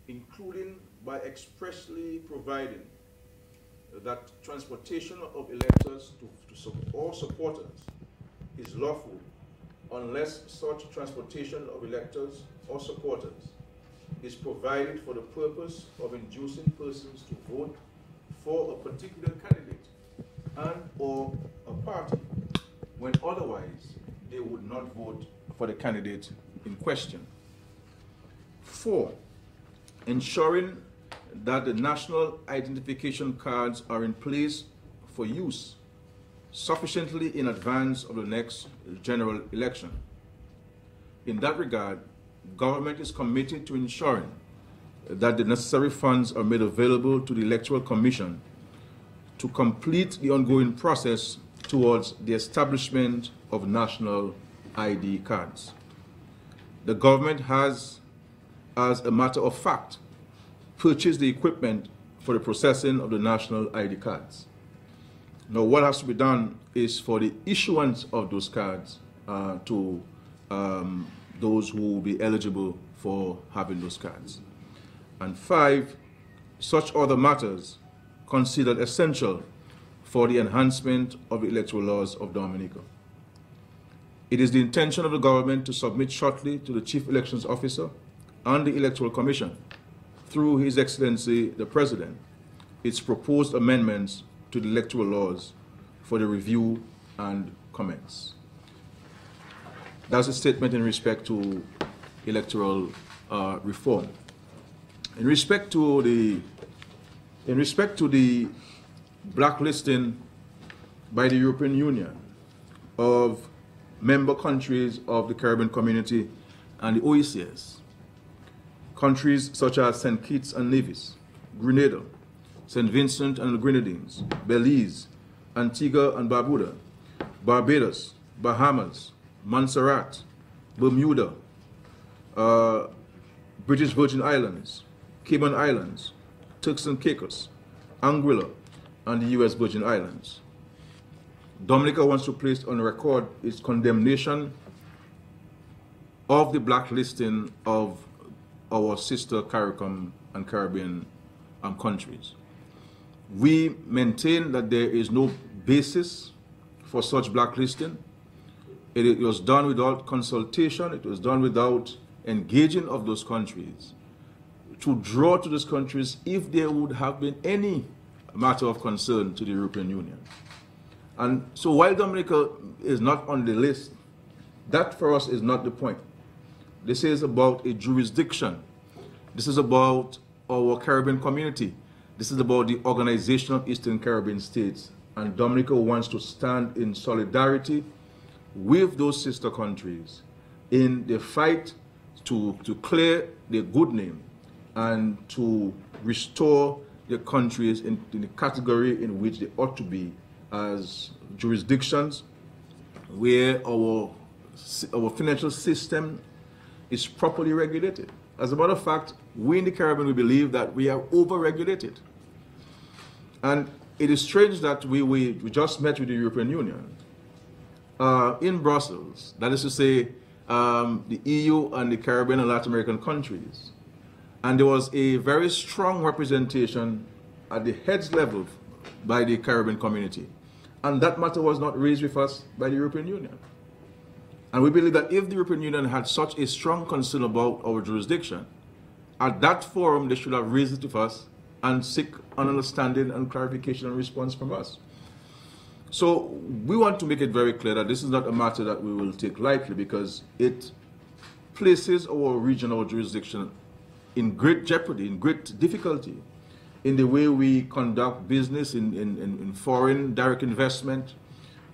including by expressly providing that transportation of electors or supporters is lawful unless such transportation of electors or supporters is provided for the purpose of inducing persons to vote for a particular candidate and or a party when otherwise they would not vote for the candidate in question. 4, ensuring that the national identification cards are in place for use sufficiently in advance of the next general election. In that regard, government is committed to ensuring that the necessary funds are made available to the Electoral Commission to complete the ongoing process towards the establishment of national ID cards. The government has, as a matter of fact, purchased the equipment for the processing of the national ID cards. Now, what has to be done is for the issuance of those cards to those who will be eligible for having those cards. And 5, such other matters considered essential for the enhancement of the electoral laws of Dominica. It is the intention of the government to submit shortly to the Chief Elections Officer and the Electoral Commission, through His Excellency the President, its proposed amendments to the electoral laws for the review and comments. That's a statement in respect to electoral reform. In respect to the blacklisting by the European Union of member countries of the Caribbean Community and the OECS, countries such as St. Kitts and Nevis, Grenada, St. Vincent and the Grenadines, Belize, Antigua and Barbuda, Barbados, Bahamas, Montserrat, Bermuda, British Virgin Islands, Cayman Islands, Turks and Caicos, Anguilla, and the U.S. Virgin Islands. Dominica wants to place on record its condemnation of the blacklisting of our sister CARICOM and Caribbean countries. We maintain that there is no basis for such blacklisting. It was done without consultation. It was done without engaging of those countries to draw to those countries if there would have been any matter of concern to the European Union. And so while Dominica is not on the list, that for us is not the point. This is about a jurisdiction. This is about our Caribbean community. This is about the Organization of Eastern Caribbean States. And Dominica wants to stand in solidarity with those sister countries in the fight to clear their good name and to restore the countries in the category in which they ought to be as jurisdictions where our financial system is properly regulated. As a matter of fact, we in the Caribbean, we believe that we are over-regulated. And it is strange that we just met with the European Union in Brussels, that is to say, the EU and the Caribbean and Latin American countries. And there was a very strong representation at the heads level by the Caribbean community. And that matter was not raised with us by the European Union. And we believe that if the European Union had such a strong concern about our jurisdiction, at that forum they should have raised it with us and seek an understanding and clarification and response from us. So we want to make it very clear that this is not a matter that we will take lightly, because it places our regional jurisdiction in great jeopardy, in great difficulty, in the way we conduct business, in foreign direct investment,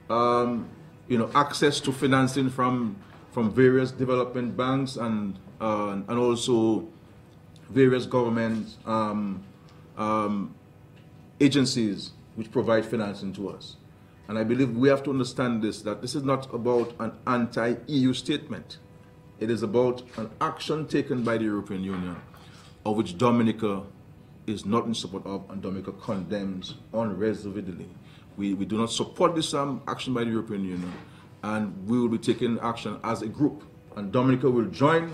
access to financing from various development banks and also various government agencies which provide financing to us. And I believe we have to understand this, that this is not about an anti-EU statement. It is about an action taken by the European Union, of which Dominica is not in support of, and Dominica condemns unreservedly. We do not support this action by the European Union, and we will be taking action as a group. And Dominica will join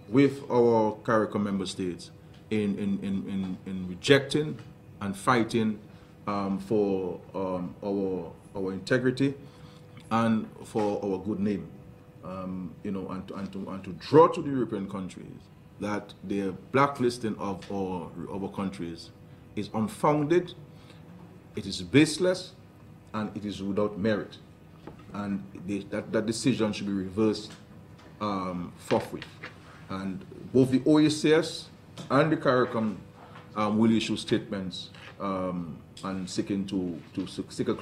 with our CARICOM member states in rejecting and fighting for our integrity and for our good name, you know, and to draw to the European countries that the blacklisting of our countries is unfounded, it is baseless, and it is without merit, and that decision should be reversed forthwith. And both the OECS and the CARICOM will issue statements and seeking to seek a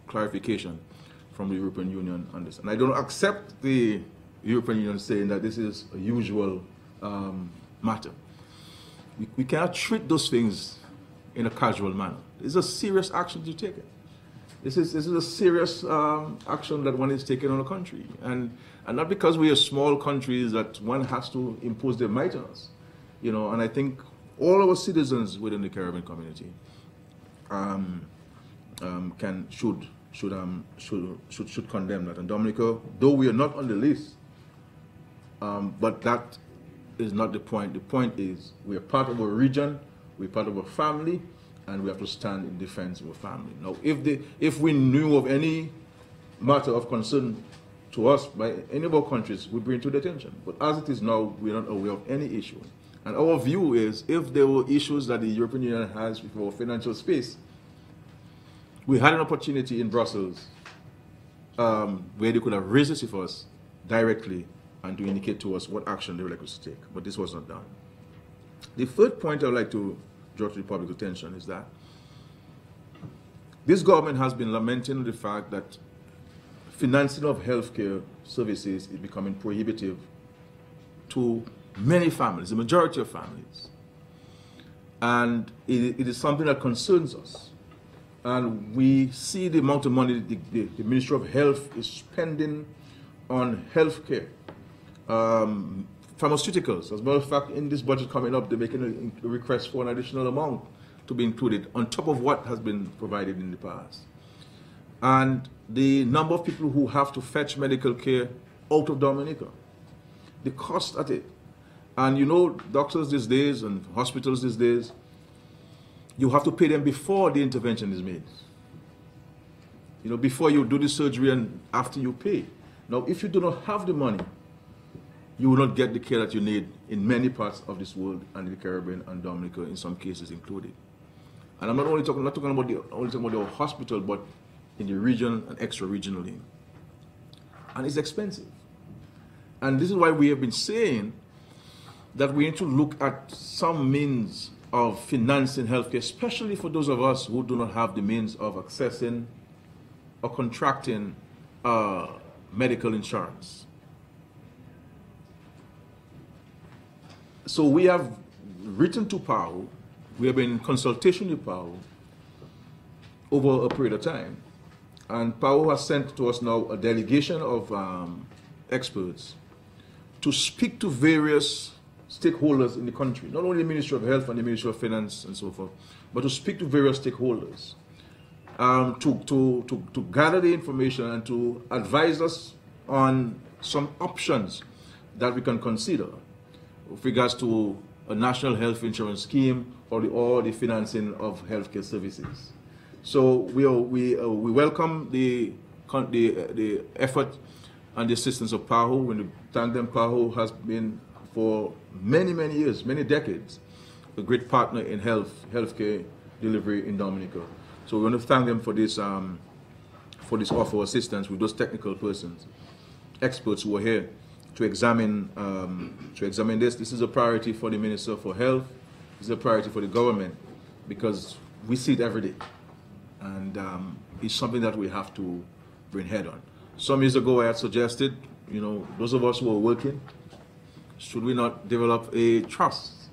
clarification from the European Union on this. And I don't accept the European Union saying that this is a usual matter. We cannot treat those things in a casual manner. This is a serious action to take. This is a serious action that one is taking on a country, and not because we are small countries that one has to impose their might on us, you know. And I think all our citizens within the Caribbean community should condemn that. And Dominica, though we are not on the list, but that is not the point. The point is we are part of a region, we're part of a family, and we have to stand in defense of our family. Now, if we knew of any matter of concern to us by any of our countries, we bring to the attention. But as it is now, we're not aware of any issue. And our view is, if there were issues that the European Union has with our financial space, we had an opportunity in Brussels where they could have raised this with us directly and to indicate to us what action they would like us to take. But this was not done. The third point I would like to draw to the public's attention is that this government has been lamenting the fact that financing of healthcare services is becoming prohibitive to many families, the majority of families. And it is something that concerns us. And we see the amount of money the Ministry of Health is spending on healthcare, pharmaceuticals. As a matter of fact, in this budget coming up, they're making a request for an additional amount to be included on top of what has been provided in the past. And the number of people who have to fetch medical care out of Dominica, the cost at it. And you know, doctors these days and hospitals these days, you have to pay them before the intervention is made. You know, before you do the surgery and after you pay. Now, if you do not have the money, you will not get the care that you need in many parts of this world, and the Caribbean and Dominica in some cases included. And I'm not talking about the hospital, but in the region and extra-regionally. And it's expensive. And this is why we have been saying that we need to look at some means of financing healthcare, especially for those of us who do not have the means of accessing or contracting medical insurance. So we have written to PAO, we have been in consultation with PAO over a period of time, and PAO has sent to us now a delegation of experts to speak to various stakeholders in the country, not only the Ministry of Health and the Ministry of Finance and so forth, but to speak to various stakeholders, to gather the information and to advise us on some options that we can consider with regards to a national health insurance scheme or the financing of healthcare services. So we welcome the effort and the assistance of PAHO. We thank them. PAHO has been for many years, many decades, a great partner in healthcare delivery in Dominica. So we want to thank them for this offer of assistance with those technical persons, experts who are here to examine this. This is a priority for the Minister for Health. This is a priority for the government because we see it every day, and it's something that we have to bring head on. Some years ago, I had suggested, you know, those of us who are working, should we not develop a trust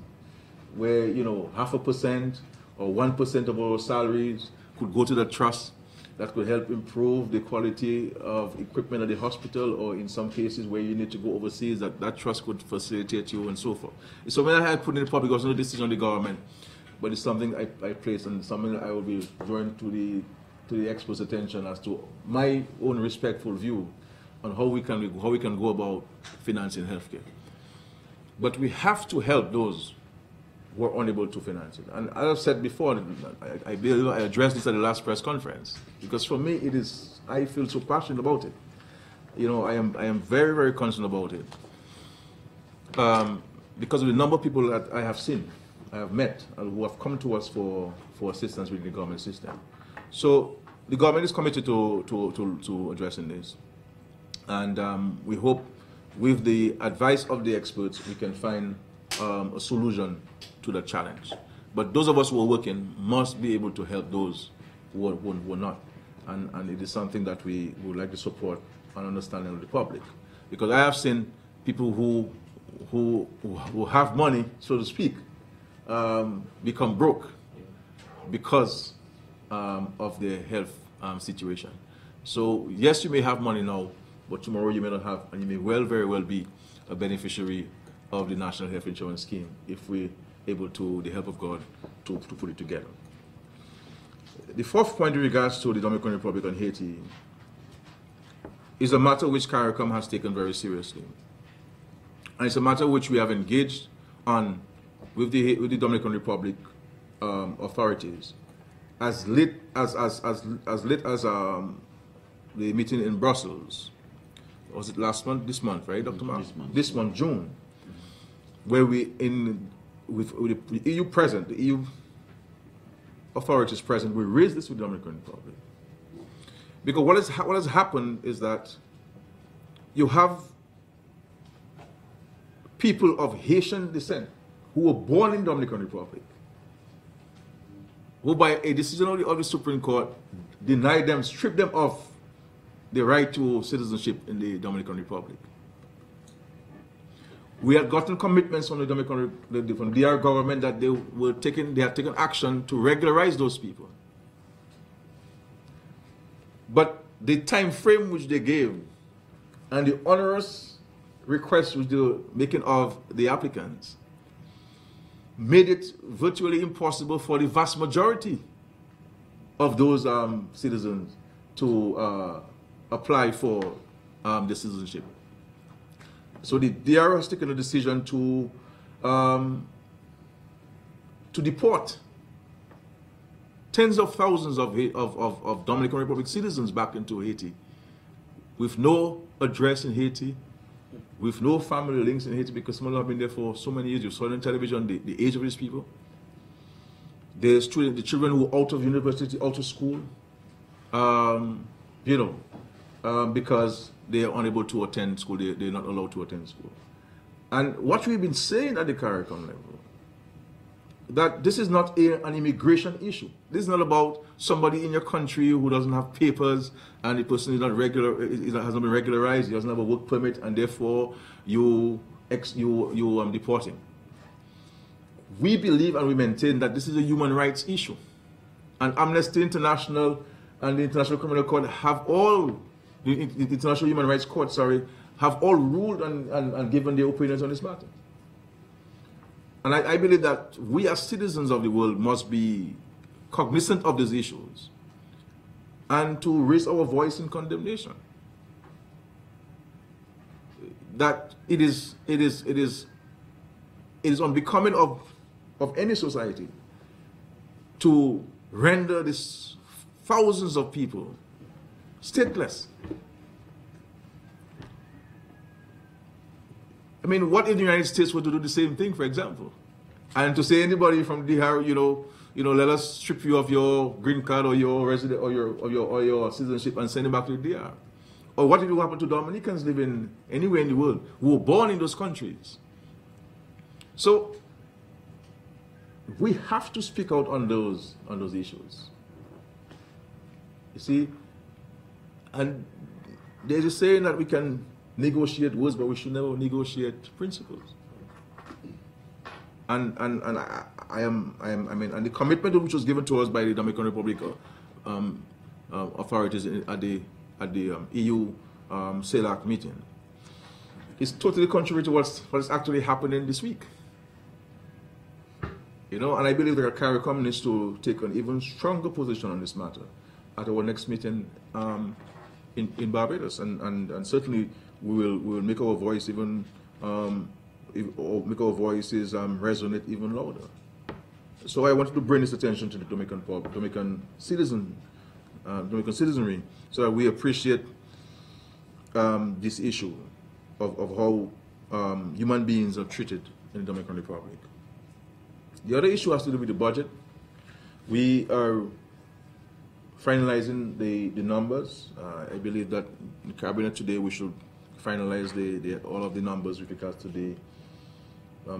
where, you know, 0.5% or 1% of our salaries could go to the trust that could help improve the quality of equipment at the hospital, or in some cases where you need to go overseas, that trust could facilitate you and so forth. It's something that I had put in the public. It was no decision of the government, but it's something I placed, and something that I will be drawing to the experts' attention as to my own respectful view on how we can go about financing healthcare. But we have to help those were unable to finance it. And as I've said before, I believe I addressed this at the last press conference, because for me it is, I feel so passionate about it. You know, I am very, very concerned about it. Because of the number of people that I have seen, I have met, and who have come to us for assistance with the government system. So the government is committed to addressing this. And we hope, with the advice of the experts, we can find a solution to the challenge. But those of us who are working must be able to help those who are not. And it is something that we would like to support and understanding of the public. Because I have seen people who have money, so to speak, become broke because of their health situation. So yes, you may have money now, but tomorrow you may not have, and you may very well be a beneficiary of the National Health Insurance Scheme if we're able to, the help of God, to put it together. The fourth point in regards to the Dominican Republic and Haiti is a matter which CARICOM has taken very seriously. And it's a matter which we have engaged on with the Dominican Republic authorities as late as the meeting in Brussels. Was it last month? This month, right, Dr. Mark? This month, June, where we, with the EU present, the EU authorities present, we raised this with the Dominican Republic. Because what has happened is that you have people of Haitian descent who were born in the Dominican Republic, who by a decision of the Supreme Court denied them, stripped them of the right to citizenship in the Dominican Republic. We had gotten commitments from from the DR government that they had taken action to regularize those people. But the time frame which they gave and the onerous requests which they were making of the applicants made it virtually impossible for the vast majority of those citizens to apply for the citizenship. So the DR has taken a decision to deport tens of thousands of Dominican Republic citizens back into Haiti, with no address in Haiti, with no family links in Haiti, because some of them have been there for so many years. You saw on television the age of these people. The children who are out of university, out of school, because they are unable to attend school, they're not allowed to attend school. And what we've been saying at the CARICOM level, that this is not an immigration issue. This is not about somebody in your country who doesn't have papers and the person is not has not been regularized, he doesn't have a work permit, and therefore you deport him. We believe and we maintain that this is a human rights issue. And Amnesty International and the International Criminal Court have all, the International Human Rights Court, have all ruled and given their opinions on this matter. And I believe that we as citizens of the world must be cognizant of these issues and to raise our voice in condemnation. That it is unbecoming of any society to render these thousands of people stateless. I mean, what if the United States were to do the same thing, for example? And to say anybody from DR, let us strip you of your green card or your resident or your citizenship and send you back to the DR. Or what if it happened to Dominicans living anywhere in the world who were born in those countries? So we have to speak out on those issues. You see, and there's a saying that we can negotiate words, but we should never negotiate principles. And the commitment which was given to us by the Dominican Republic authorities at the EU CELAC meeting is totally contrary to what's actually happening this week. And I believe that CARICOM needs to take an even stronger position on this matter at our next meeting in Barbados, and certainly we will make our voice even make our voices resonate even louder. So I wanted to bring this attention to the Dominican citizenry, so that we appreciate this issue of how human beings are treated in the Dominican Republic. The other issue has to do with the budget. We are finalizing the numbers. I believe that in the cabinet today we should finalize all of the numbers with regards to the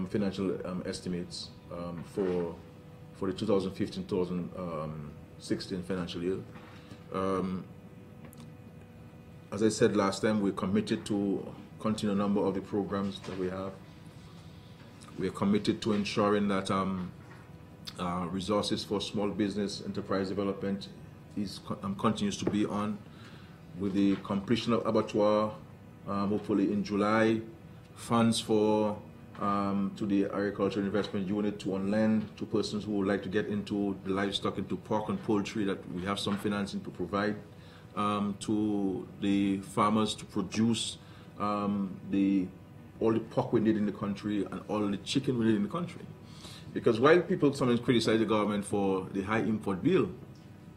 financial estimates for the 2015-2016 financial year. As I said last time, we're committed to continue a number of the programs that we have. We are committed to ensuring that resources for small business enterprise development continues to be on, with the completion of abattoir, hopefully in July, funds for to the agricultural investment unit to on lend to persons who would like to get into the livestock, into pork and poultry, that we have some financing to provide to the farmers to produce all the pork we need in the country and all the chicken we need in the country. Because while people sometimes criticize the government for the high import bill,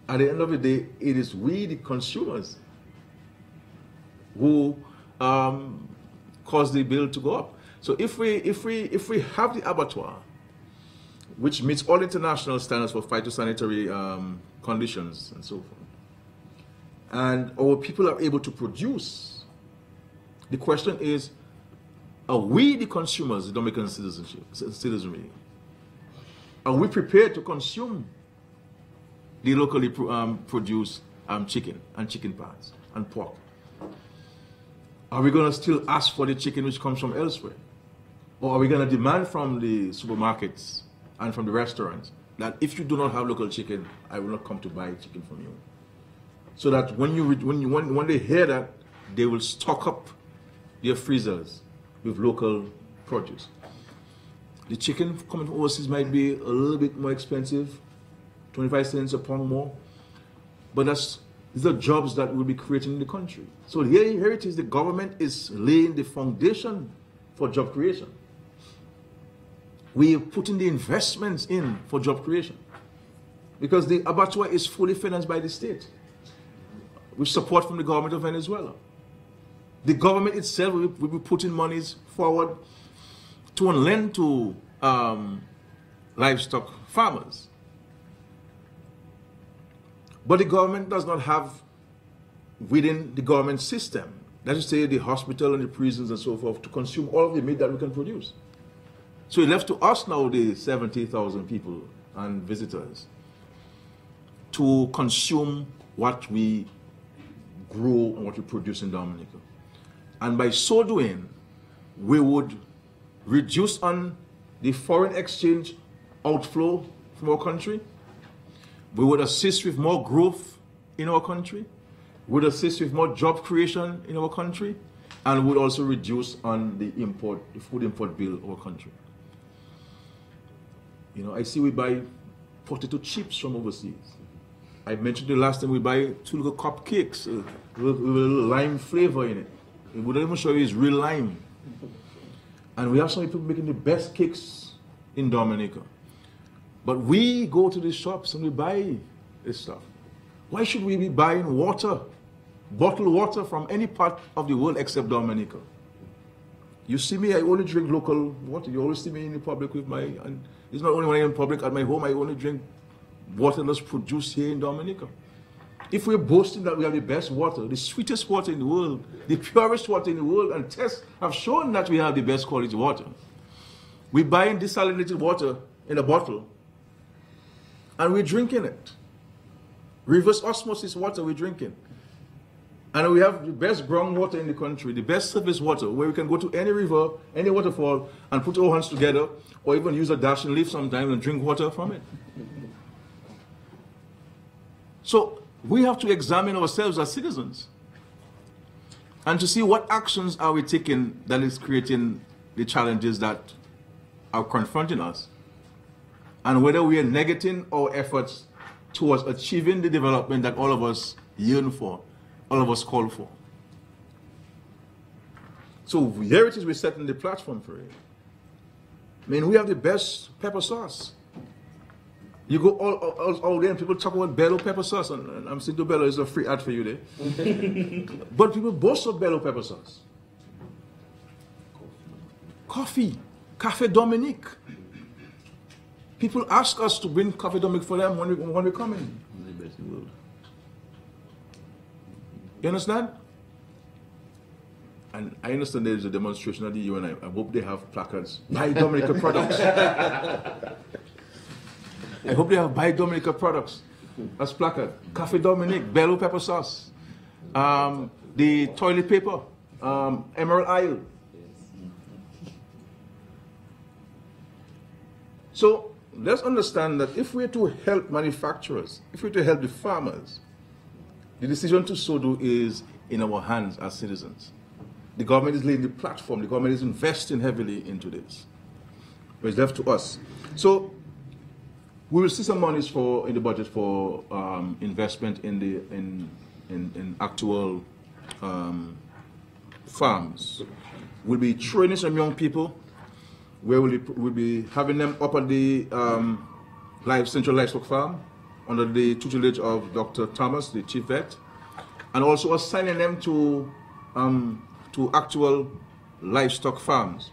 at the end of the day, it is we, the consumers, who cause the bill to go up. So if we have the abattoir, which meets all international standards for phytosanitary conditions and so forth, and our people are able to produce, the question is, are we, the consumers, the Dominican citizenry, are we prepared to consume the locally produced chicken and chicken parts and pork? Are we going to still ask for the chicken which comes from elsewhere? Or are we going to demand from the supermarkets and from the restaurants that if you do not have local chicken, I will not come to buy chicken from you? So that when they hear that, they will stock up their freezers with local produce. The chicken coming from overseas might be a little bit more expensive, 25 cents a pound more, but these are jobs that we'll be creating in the country. So here it is, the government is laying the foundation for job creation. We are putting the investments in for job creation, because the abattoir is fully financed by the state, with support from the government of Venezuela. The government itself will be putting monies forward to lend to livestock farmers. But the government does not have within the government system, that is to say the hospital and the prisons and so forth, to consume all of the meat that we can produce. So it's left to us now, the 70,000 people and visitors, to consume what we grow and what we produce in Dominica. And by so doing, we would reduce on the foreign exchange outflow from our country. We would assist with more growth in our country. We would assist with more job creation in our country. And would also reduce on the food import bill of our country. You know, I see we buy potato chips from overseas. I mentioned the last time we buy 2 little cupcakes with a little lime flavor in it. It wouldn't even show you it's real lime. And we have some people making the best cakes in Dominica. But we go to the shops and we buy this stuff. Why should we be buying water, bottled water from any part of the world except Dominica? You see me, I only drink local water. You always see me in the public with my, and it's not only when I'm in public, at my home I only drink water that's produced here in Dominica. If we're boasting that we have the best water, the sweetest water in the world, the purest water in the world, and tests have shown that we have the best quality water, we're buying desalinated water in a bottle and we're drinking it. Reverse osmosis water we're drinking. And we have the best groundwater in the country, the best surface water, where we can go to any river, any waterfall, and put our hands together, or even use a dashing leaf sometimes and drink water from it. So we have to examine ourselves as citizens and to see what actions are we taking that is creating the challenges that are confronting us, and whether we are negating our efforts towards achieving the development that all of us yearn for, all of us call for. So here it is, we're setting the platform for it. I mean, we have the best pepper sauce. You go all there and people talk about bello pepper sauce, and I'm saying to bello is a free ad for you there. But people boast of bello pepper sauce. Coffee, Cafe Dominique. People ask us to bring Cafe Dominique for them when we come in. You understand? And I understand there is a demonstration at the UN. I hope they have placards. Buy Dominica products. I hope they have Buy Dominica products. That's placard. Cafe Dominique, bello pepper sauce. The toilet paper, Emerald Isle. So let's understand that if we're to help manufacturers, if we're to help the farmers, the decision to so do is in our hands as citizens. The government is laying the platform. The government is investing heavily into this. But it's left to us. So we will see some monies in the budget for investment in actual farms. We'll be training some young people, where we'll be having them up at the Central Livestock Farm under the tutelage of Dr. Thomas, the chief vet, and also assigning them to actual livestock farms.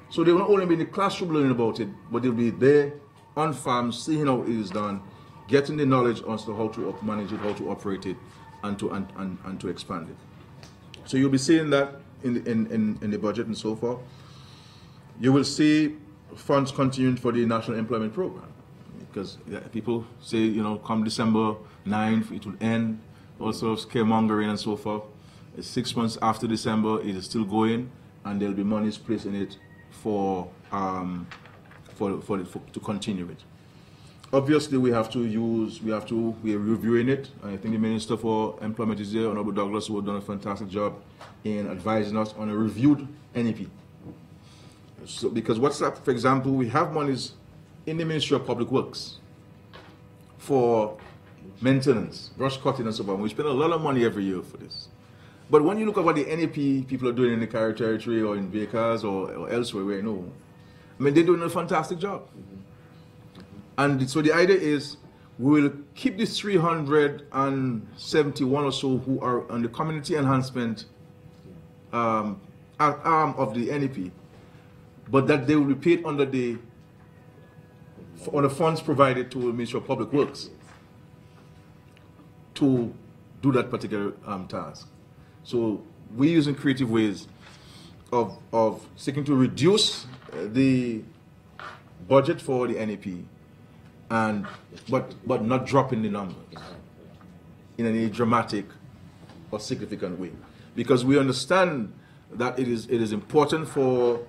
So they will not only be in the classroom learning about it, but they'll be there on farms, seeing how it is done, getting the knowledge as to how to manage it, how to operate it, and to expand it. So you'll be seeing that in the budget and so forth. You will see funds continuing for the National Employment Program, because people say, come December 9th, it will end, all sorts of scaremongering and so forth. 6 months after December, it is still going, and there'll be monies placed in it to continue it. Obviously, we are reviewing it. I think the Minister for Employment is there, Honorable Douglas, who has done a fantastic job in advising us on a reviewed NEP. So, because what's up, for example, we have monies in the Ministry of Public Works for maintenance, brush cutting and so on. We spend a lot of money every year for this. But when you look at what the NEP people are doing in the Carrier Territory or in Bakers or elsewhere, where they're doing a fantastic job. And so the idea is we will keep these 371 or so who are on the community enhancement arm of the NEP, but that they will be paid under the funds provided to the Ministry of Public Works to do that particular task. So we're using creative ways of seeking to reduce the budget for the NEP, but not dropping the numbers in any dramatic or significant way, because we understand that it is important for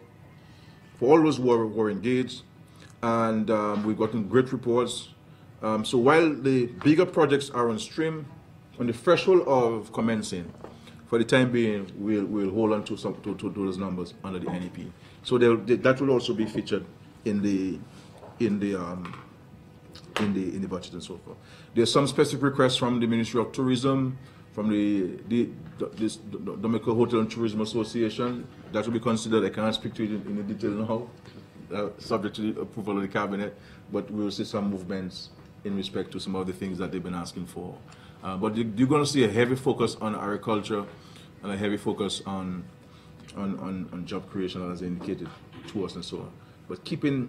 all those who are engaged, and we've gotten great reports. So while the bigger projects are on stream, on the threshold of commencing, for the time being, we'll hold on to those numbers under the NEP. So that will also be featured in the budget and so forth. There's some specific requests from the Ministry of Tourism, from this Dominica Hotel and Tourism Association. That will be considered. I can't speak to it in detail now, subject to the approval of the cabinet, but we will see some movements in respect to some of the things that they've been asking for. But you're going to see a heavy focus on agriculture and a heavy focus on job creation, as indicated to us and so on. But keeping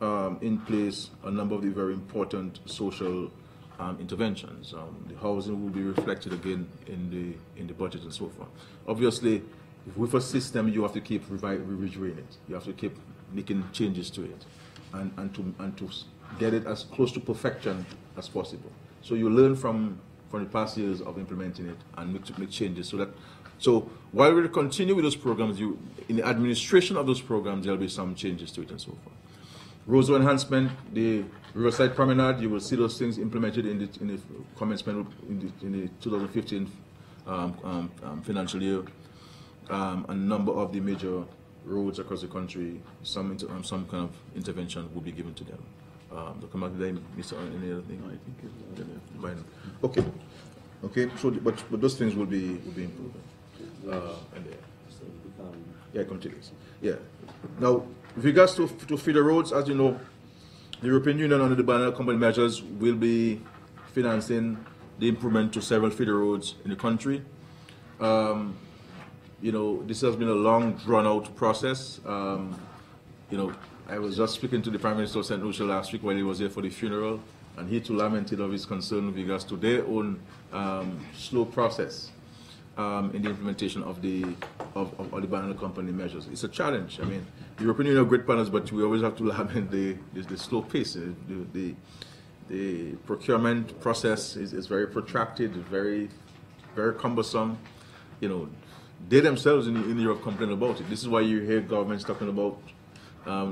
in place a number of the very important social interventions. The housing will be reflected again in the budget and so forth. Obviously, with a system, you have to keep reviewing it. You have to keep making changes to it, and to get it as close to perfection as possible. So you learn from the past years of implementing it and make changes. So while we continue with those programs, in the administration of those programs, there'll be some changes to it and so forth. Road enhancement, the Riverside Promenade, you will see those things implemented in the commencement in the 2015 financial year. A number of the major roads across the country, some kind of intervention will be given to them. Come out today, Mr. Any other thing? I think okay. So, but those things will be improved. Yeah, continues. Yeah. Now, with regards to feeder roads, as you know, The European Union under the Dominica Company measures will be financing the improvement to several feeder roads in the country. You know, this has been a long, drawn-out process. You know, I was just speaking to the Prime Minister of St. Lucia last week while he was here for the funeral, and he too lamented of his concern with regards to their own slow process in the implementation of the Dominica Company measures. It's a challenge. I mean, the European Union are great partners, but we always have to lament the slow pace. The procurement process is very protracted, very cumbersome. You know, they themselves in Europe complain about it. This is why you hear governments talking about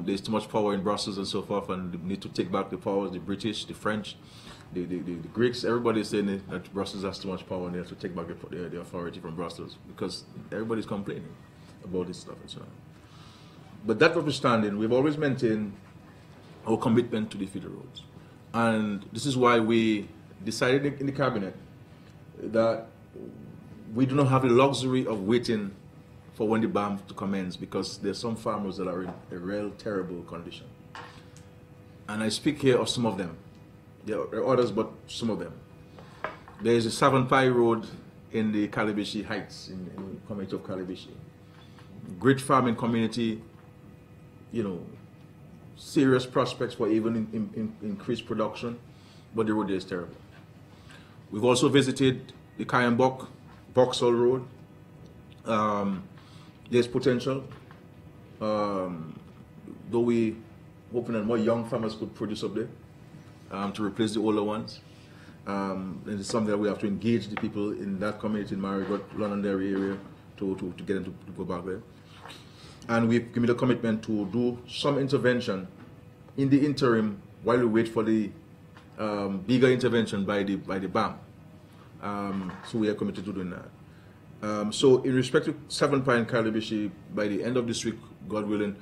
there's too much power in Brussels and so forth, and they need to take back the powers. The British, the French, the Greeks, everybody is saying that Brussels has too much power and they have to take back the authority from Brussels because everybody's complaining about this stuff and so on. But that notwithstanding, we've always maintained our commitment to the feeder roads. And this is why we decided in the cabinet that we do not have the luxury of waiting for when the BAM to commence, because there's some farmers that are in a real terrible condition. And I speak here of some of them. There are others, but some of them. There is a Savonpai Road in the Calibishi Heights, in the community of Calibishi. Great farming community, you know, serious prospects for even increased production, but the road there is terrible. We've also visited the Kayambok, Vauxhall Road. There's potential, though we hoping that more young farmers could produce up there to replace the older ones. And it's something that we have to engage the people in that community in Marigot, Londonderry area to get them to go back there. And we've given a commitment to do some intervention in the interim while we wait for the bigger intervention by the BAM. So we are committed to doing that. So in respect to Savonpai and Calibishi, by the end of this week, God willing,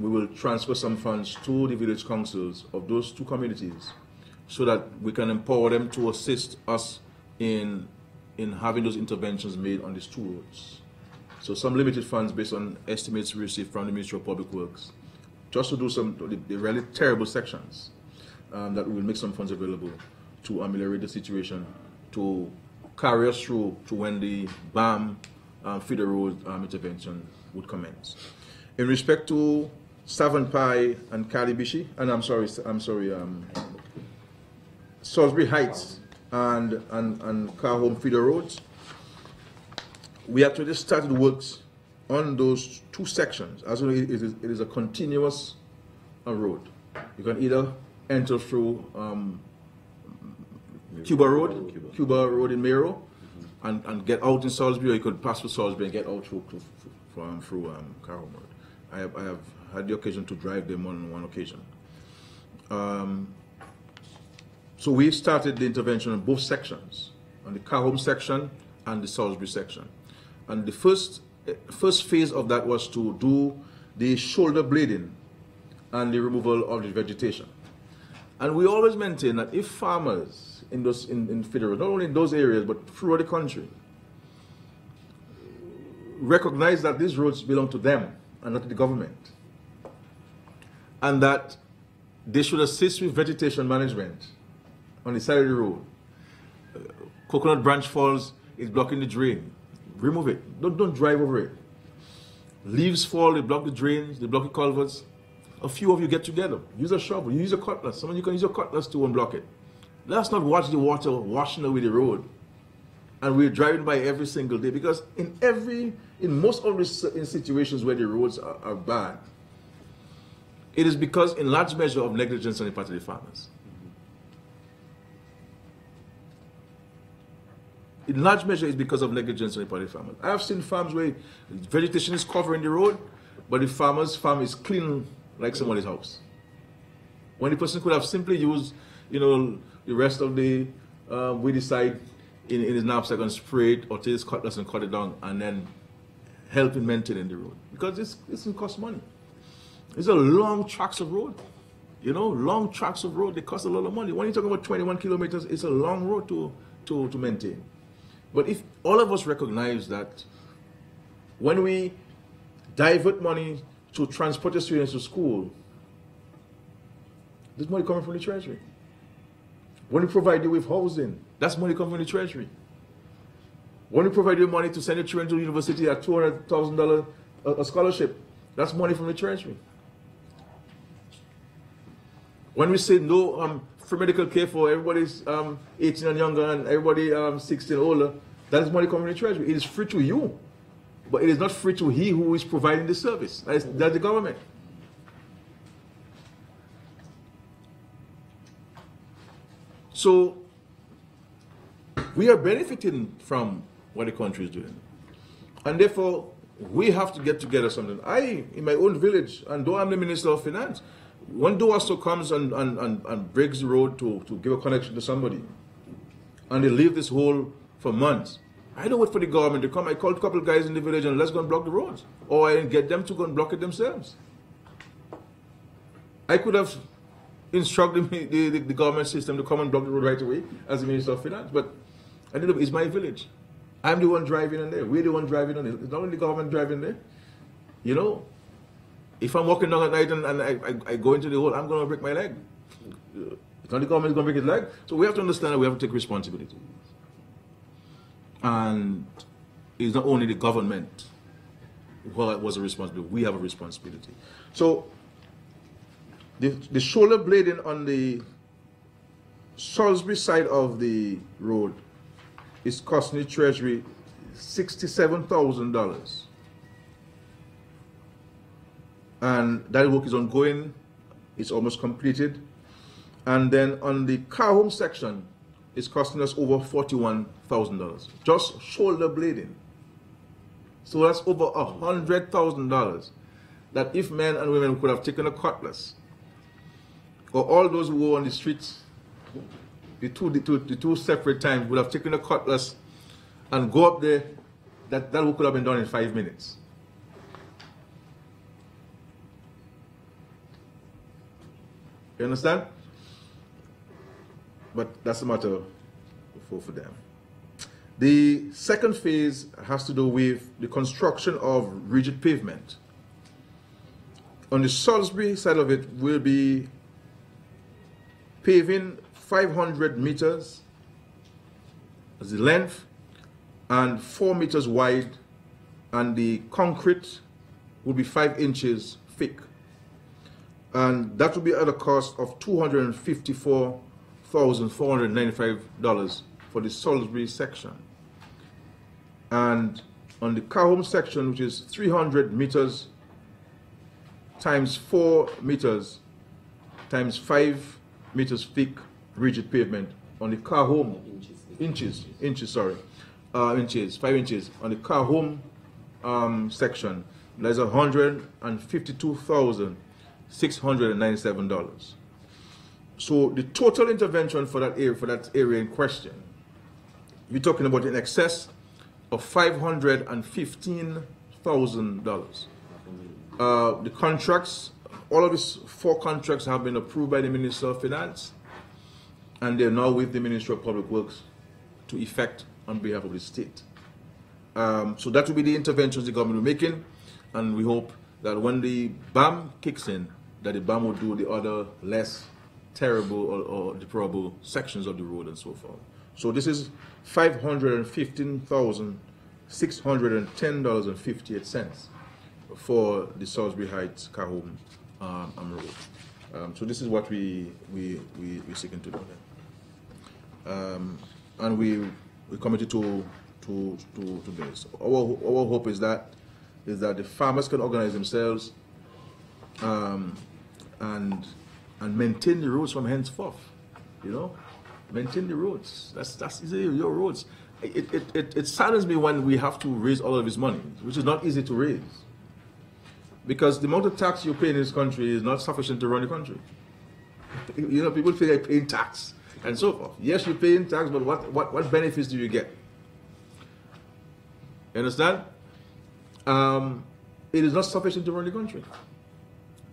we will transfer some funds to the village councils of those two communities so that we can empower them to assist us in having those interventions made on these two roads. So some limited funds based on estimates we received from the Ministry of Public Works, just to do some the really terrible sections that we will make some funds available to ameliorate the situation, to carry us through to when the BAM feeder road intervention would commence. In respect to Savonpai and Calibishi, and Salisbury Heights and Carhome feeder roads, we actually started works on those two sections. As you know, it is a continuous road. You can either enter through Cuba Road in Mero and get out in Salisbury, or you could pass through Salisbury and get out through Carhome Road. I have had the occasion to drive them on one occasion. So we started the intervention on both sections, on the Carhome section and the Salisbury section. And the first phase of that was to do the shoulder blading and the removal of the vegetation. And we always maintain that if farmers in federal, not only in those areas but throughout the country, recognize that these roads belong to them and not to the government, and that they should assist with vegetation management on the side of the road. Coconut branch falls, is blocking the drain. Remove it. Don't drive over it. Leaves fall, they block the drains, they block the culverts. A few of you get together. Use a shovel, use a cutlass. Some of you can use your cutlass to unblock it. Let's not watch the water washing away the road. And we're driving by every single day, because in most of the situations where the roads are bad, it is because in large measure of negligence on the part of the farmers. In large measure, it's because of negligence on the part of the farmers. I have seen farms where vegetation is covering the road, but the farmer's farm is clean like somebody's house. When the person could have simply used, the rest of the weedicide in his knapsack and spray it, or take his cutlass and cut it down, and then help in maintaining the road. Because this will cost money. These are long tracts of road. Long tracts of road, they cost a lot of money. When you're talking about 21 kilometers, it's a long road to maintain. But if all of us recognize that when we divert money to transport your students to school, There's money coming from the Treasury. When we provide you with housing, that's money coming from the Treasury. When we provide you money to send your children to university at $200,000 a scholarship, that's money from the Treasury. When we say no free medical care for everybody's 18 and younger and everybody 16 older, that is money coming from the Treasury. It is free to you, but it is not free to he who is providing the service. That's the government. So we are benefiting from what the country is doing. And therefore, we have to get together something. In my own village, and though I'm the Minister of Finance, when Doasto comes and breaks the road to give a connection to somebody, and they leave this hole for months, I don't wait for the government to come. I called a couple of guys in the village and let's go and block the roads. Or I get them to go and block it themselves. I could have instructed the government system to come and block the road right away as the Minister of Finance, but I didn't know, it's my village. I'm the one driving in there. We're the one driving on it. It's not only the government driving there. You know, if I'm walking down at night and I go into the hole, I'm going to break my leg. It's not the government going to break his leg. So we have to understand that we have to take responsibility. And it's not only the government who was a responsibility. We have a responsibility. So the shoulder blading on the Salisbury side of the road is costing the Treasury $67,000. And that work is ongoing. It's almost completed. And then on the car home section, it's costing us over $41,000. Just shoulder blading. So that's over $100,000 that if men and women could have taken a cutlass, or all those who were on the streets, the two separate times, would have taken a cutlass and go up there, that work could have been done in 5 minutes. You understand? But that's a matter for them. The second phase has to do with the construction of rigid pavement. On the Salisbury side of it, we'll be paving 500 meters as the length and 4 meters wide, and the concrete will be 5 inches thick. And that will be at a cost of $254,495 for the Salisbury section. And on the car home section, which is 300 meters times 4 meters times 5 meters thick rigid pavement on the car home, inches, 5 inches on the car home section, there's $152,697. So the total intervention for that area in question, we're talking about in excess of $515,000. The contracts, all of these 4 contracts have been approved by the Minister of Finance, and they're now with the Ministry of Public Works to effect on behalf of the state. So that will be the interventions the government will be making, and we hope that when the BAM kicks in, that the BAM will do the other less terrible or deplorable sections of the road and so forth. So this is $515,610.58 for the Salisbury Heights car home road. So this is what we're seeking to do then. And we're committed to this. Our hope is that the farmers can organize themselves and maintain the roads from henceforth. You know, maintain the roads. That's easy, your roads. It saddens me when we have to raise all of this money, which is not easy to raise, because the amount of tax you pay in this country is not sufficient to run the country. You know, people feel they're paying tax and so forth. Yes, you're paying tax, but what benefits do you get? You understand? It is not sufficient to run the country.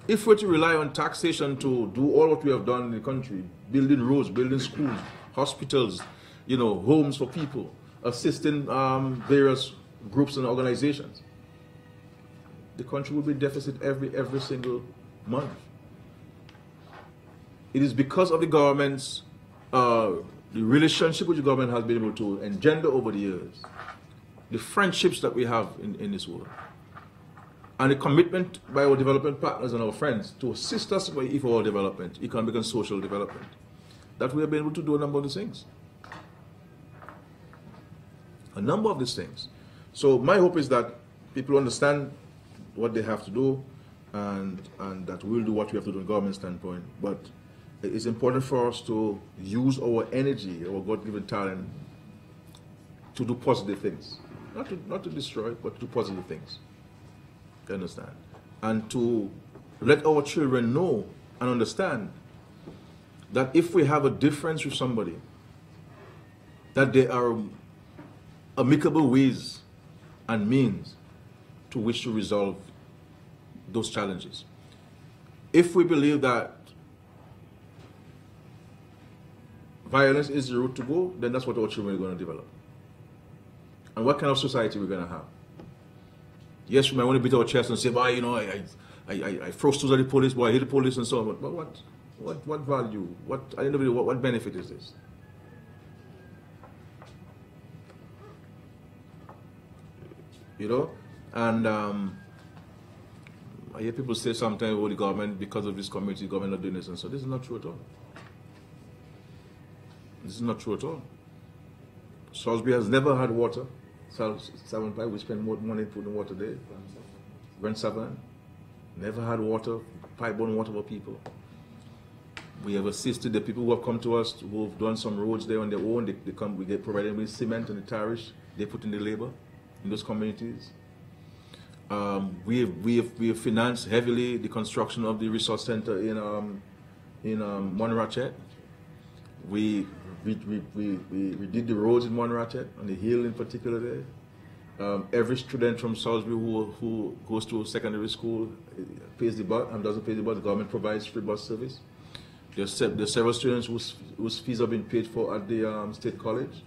If we're to rely on taxation to do all what we have done in the country, building roads, building schools, hospitals, you know, homes for people, assisting various groups and organizations, the country will be in deficit every single month. it is because of the government's, the relationship which the government has been able to engender over the years, the friendships that we have in this world, and the commitment by our development partners and our friends to assist us with our development, economic and social development, that we have been able to do a number of these things. A number of these things. So my hope is that people understand what they have to do, and that we'll do what we have to do from a government standpoint. But it's important for us to use our energy, our God-given talent, to do positive things. Not to destroy, but to do positive things. You understand? And to let our children know and understand that if we have a difference with somebody, that there are amicable ways and means to which to resolve those challenges. If we believe that violence is the route to go, then that's what our children are going to develop. And what kind of society we're going to have? Yes, we might want to beat our chest and say, well, you know, I throw stones at the police, boy, I hate the police and so on. But what value, at the end of the day, what benefit is this? You know? And I hear people say sometimes, oh, the government, because of this community, the government not doing this, and so this is not true at all. This is not true at all. Salisbury has never had water. 7.5, we spend more money putting water there. Brent 7, never had water, pipe-borne water for people. We have assisted the people who have come to us, who have done some roads there on their own. They come, we get provided with cement and the tariff. They put in the labor in those communities. We have financed heavily the construction of the resource center in Monrachet. We did the roads in Monrachet, on the hill in particular there. Every student from Salisbury who goes to secondary school pays the bus and doesn't pay the bus. The government provides free bus service. There's several students whose fees have been paid for at the State College.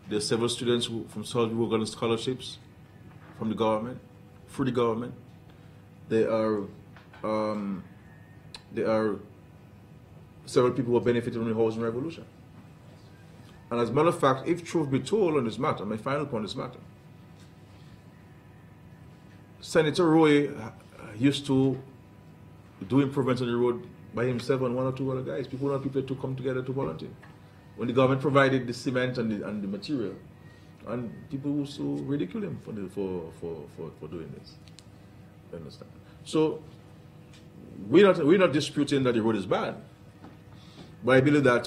There's several students from Salisbury who got scholarships from the government, through the government. There are several people who have benefited from the housing revolution. And as a matter of fact, if truth be told on this matter, my final point on this matter, Senator Roy used to do improvements on the road by himself and one or two other guys. People were not prepared to come together to volunteer. When the government provided the cement and the material, and people used to ridicule him for doing this. You understand? So we're not disputing that the road is bad, but I believe that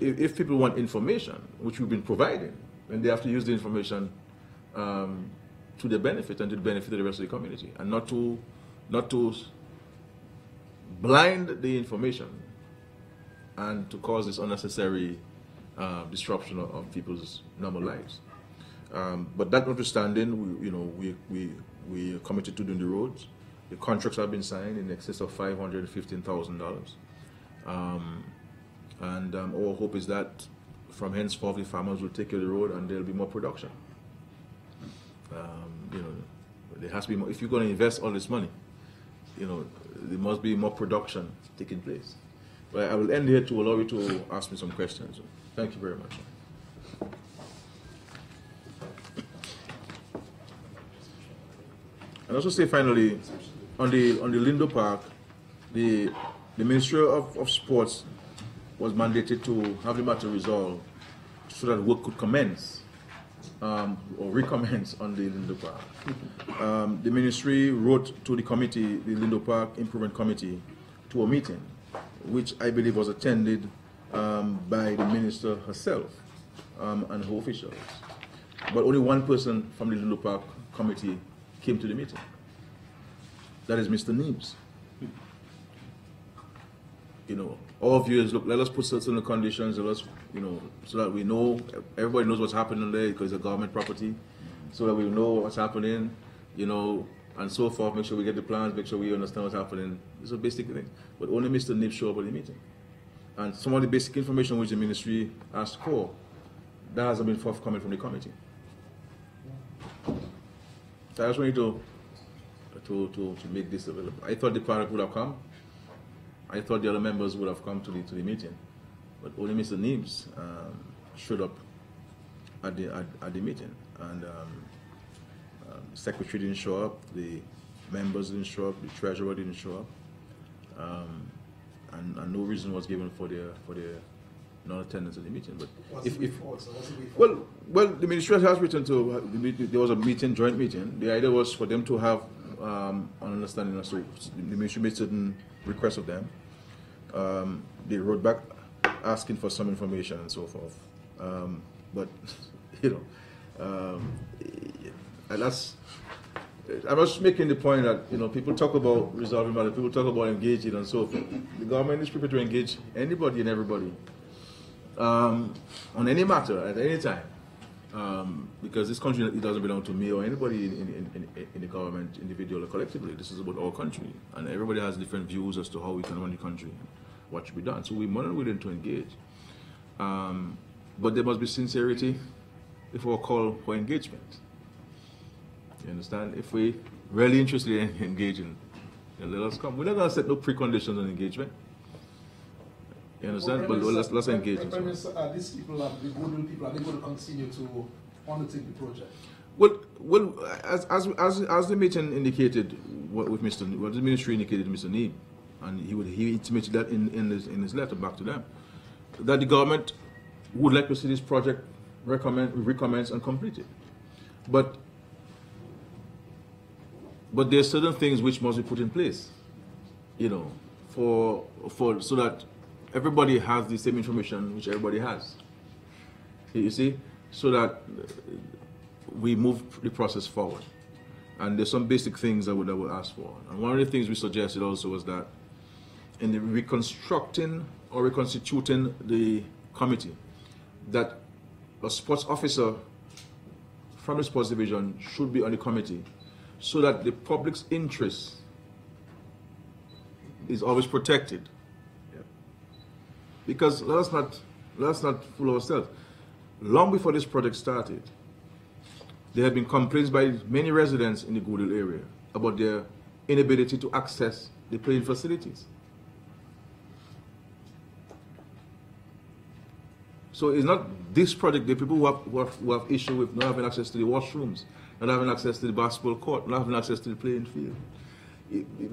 if people want information, which we've been providing, then they have to use the information to their benefit and to the benefit of the rest of the community, and not to blind the information and to cause this unnecessary disruption of people's normal lives. But that notwithstanding, we are committed to doing the roads. The contracts have been signed in excess of $515,000. And our hope is that from henceforth the farmers will take care of the road and there'll be more production. There has to be more. If you're going to invest all this money, there must be more production taking place. But I will end here to allow you to ask me some questions. Thank you very much. And also say finally, on the Lindo Park, the Ministry of Sports was mandated to have the matter resolved so that work could commence or recommence on the Lindo Park. The ministry wrote to the committee, the Lindo Park Improvement Committee, to a meeting, which I believe was attended by the minister herself and her officials. But only one person from the Lindo Park committee came to the meeting. That is Mr. Neems. Our viewers, look, let us put certain conditions, let us, so that we know, everybody knows what's happening there because it's a government property, so that we know what's happening, and so forth, make sure we get the plans, make sure we understand what's happening. These are basic things. But only Mr. Neems showed up at the meeting. And some of the basic information which the ministry asked for, that hasn't been forthcoming from the committee. So I just want you to make this available. I thought the product would have come. I thought the other members would have come to the meeting, but only Mr. Neems showed up at the meeting, and the secretary didn't show up, the members didn't show up, the treasurer didn't show up, and no reason was given for their non-attendance at the meeting. But well, the ministry has written to there was a meeting, joint meeting. The idea was for them to have an understanding. So the ministry made certain requests of them. They wrote back asking for some information and so forth. But you know, that's. I was making the point that, you know, people talk about resolving matters, people talk about engaging and so forth. The government is prepared to engage anybody and everybody on any matter at any time, because this country, it doesn't belong to me or anybody in the government, individually or collectively. This is about our country, and everybody has different views as to how we can run the country, what should be done. So we're more than willing to engage, but there must be sincerity before a call for engagement. You understand? If we're really interested in engaging, then let us come. We're not going to set no preconditions on engagement. You understand? But let's engage. These people, the Goodwill people, are they going to continue to undertake the project? Well, as the meeting indicated, what the ministry indicated to Mr. Neeb, and he intimated that in his letter back to them, that the government would like to see this project recommence and completed, but there are certain things which must be put in place, you know, so that everybody has the same information which everybody has. You see, so that we move the process forward. And there's some basic things I would ask for. And one of the things we suggested also was that in the reconstructing or reconstituting the committee, that a sports officer from the sports division should be on the committee, so that the public's interest is always protected. Yeah. Because let's not fool ourselves. Long before this project started, there have been complaints by many residents in the Goodwill area about their inability to access the playing facilities. So it's not this project, the people who have issue with not having access to the washrooms, not having access to the basketball court, not having access to the playing field,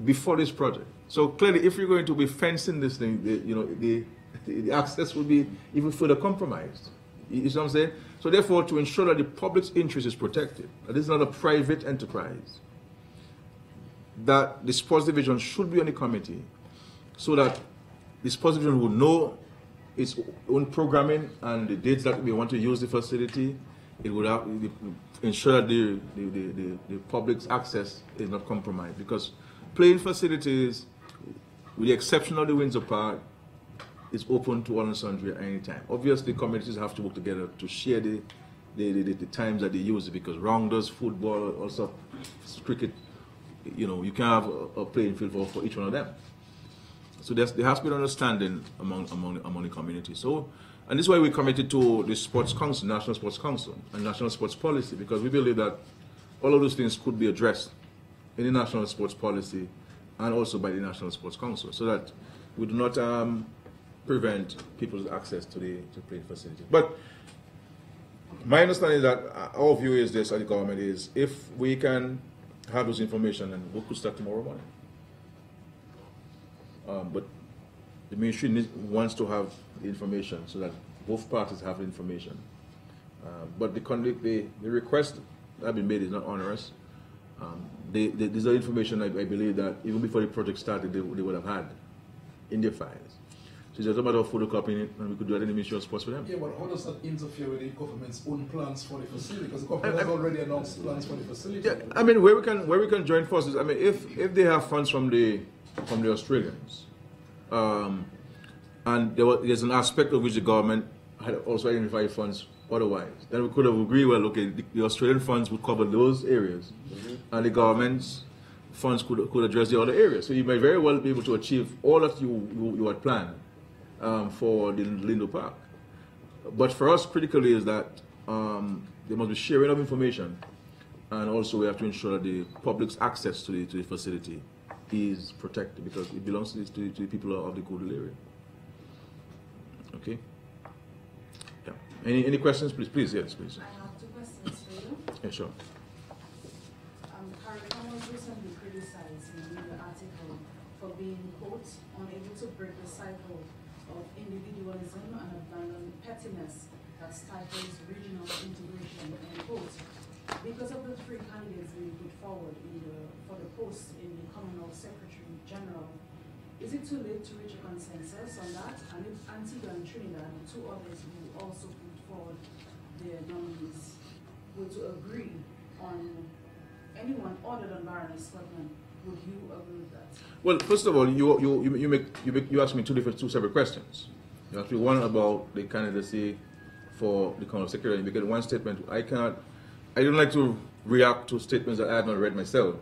before this project. So clearly, if you're going to be fencing this thing, the access will be even further compromised. You see what I'm saying? So therefore, to ensure that the public's interest is protected, that this is not a private enterprise, that the sports division should be on the committee, so that the sports division will know its own programming and the dates that we want to use the facility. It would have, ensure that the public's access is not compromised, because playing facilities, with the exception of the Windsor Park, is open to all and sundry at any time. Obviously, communities have to work together to share the times that they use it, because rounders, football, also cricket, you know, you can have a playing field for each one of them. So there has to be an understanding among the community. So, and this is why we committed to the Sports Council, National Sports Council, and National Sports Policy, because we believe that all of those things could be addressed in the National Sports Policy and also by the National Sports Council, so that we do not prevent people's access to the playing facilities. But my understanding is that our view is this at the government is, if we can have those information, and we could start tomorrow morning. But the ministry wants to have the information so that both parties have the information. But the request that has been made is not onerous. These are information I believe that even before the project started, they would have had in their files. So it's just a matter of photocopying it, and we could do that in the Ministry of Sports for them. Yeah, but how does that interfere with the government's own plans for the facility? Because the government has already announced plans for the facility. Yeah, I mean, where we can join forces. I mean, if they have funds from the Australians, and there's an aspect of which the government had also identified funds otherwise, then we could have agreed, well, okay, the Australian funds would cover those areas, and the government's funds could address the other areas. So you may very well be able to achieve all that you had planned for the Lindo Park. But for us, critically, is that there must be sharing of information, and also we have to ensure that the public's access to the facility is protected because it belongs to the people of the Coastal area. Okay. Yeah. Any questions, please? Please, yes, please. I have 2 questions for you. Yeah, sure. CARICOM was recently criticized in the article for being, quote, unable to break the cycle of individualism and abandon pettiness that stifles regional integration, end quote. Because of the 3 candidates being put forward for the post in the Commonwealth Secretary General, is it too late to reach a consensus on that? And if Antigua and Trinidad and 2 others who also put forward their nominees were to agree on anyone other than Baroness Scotland, would you agree with that? Well, first of all, you asked me two separate questions. You asked me one about the candidacy for the Commonwealth Secretary, and you get one statement. I don't like to react to statements that I have not read myself,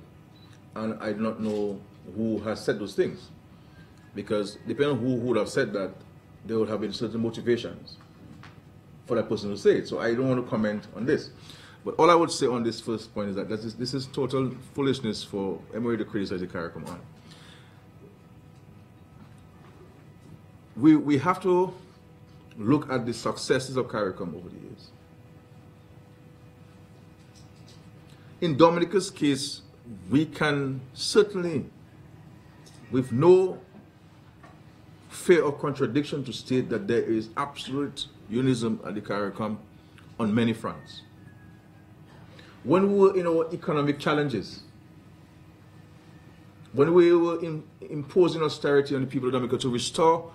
and I do not know who has said those things, because depending on who would have said that, there would have been certain motivations for that person to say it. So I don't want to comment on this. But all I would say on this first point is that this is total foolishness for MOA to criticize the CARICOM on. We have to look at the successes of CARICOM over the years. In Dominica's case, we can certainly, with no fear of contradiction, to state that there is absolute unionism at the CARICOM on many fronts. When we were in our economic challenges, when we were imposing austerity on the people of Dominica to restore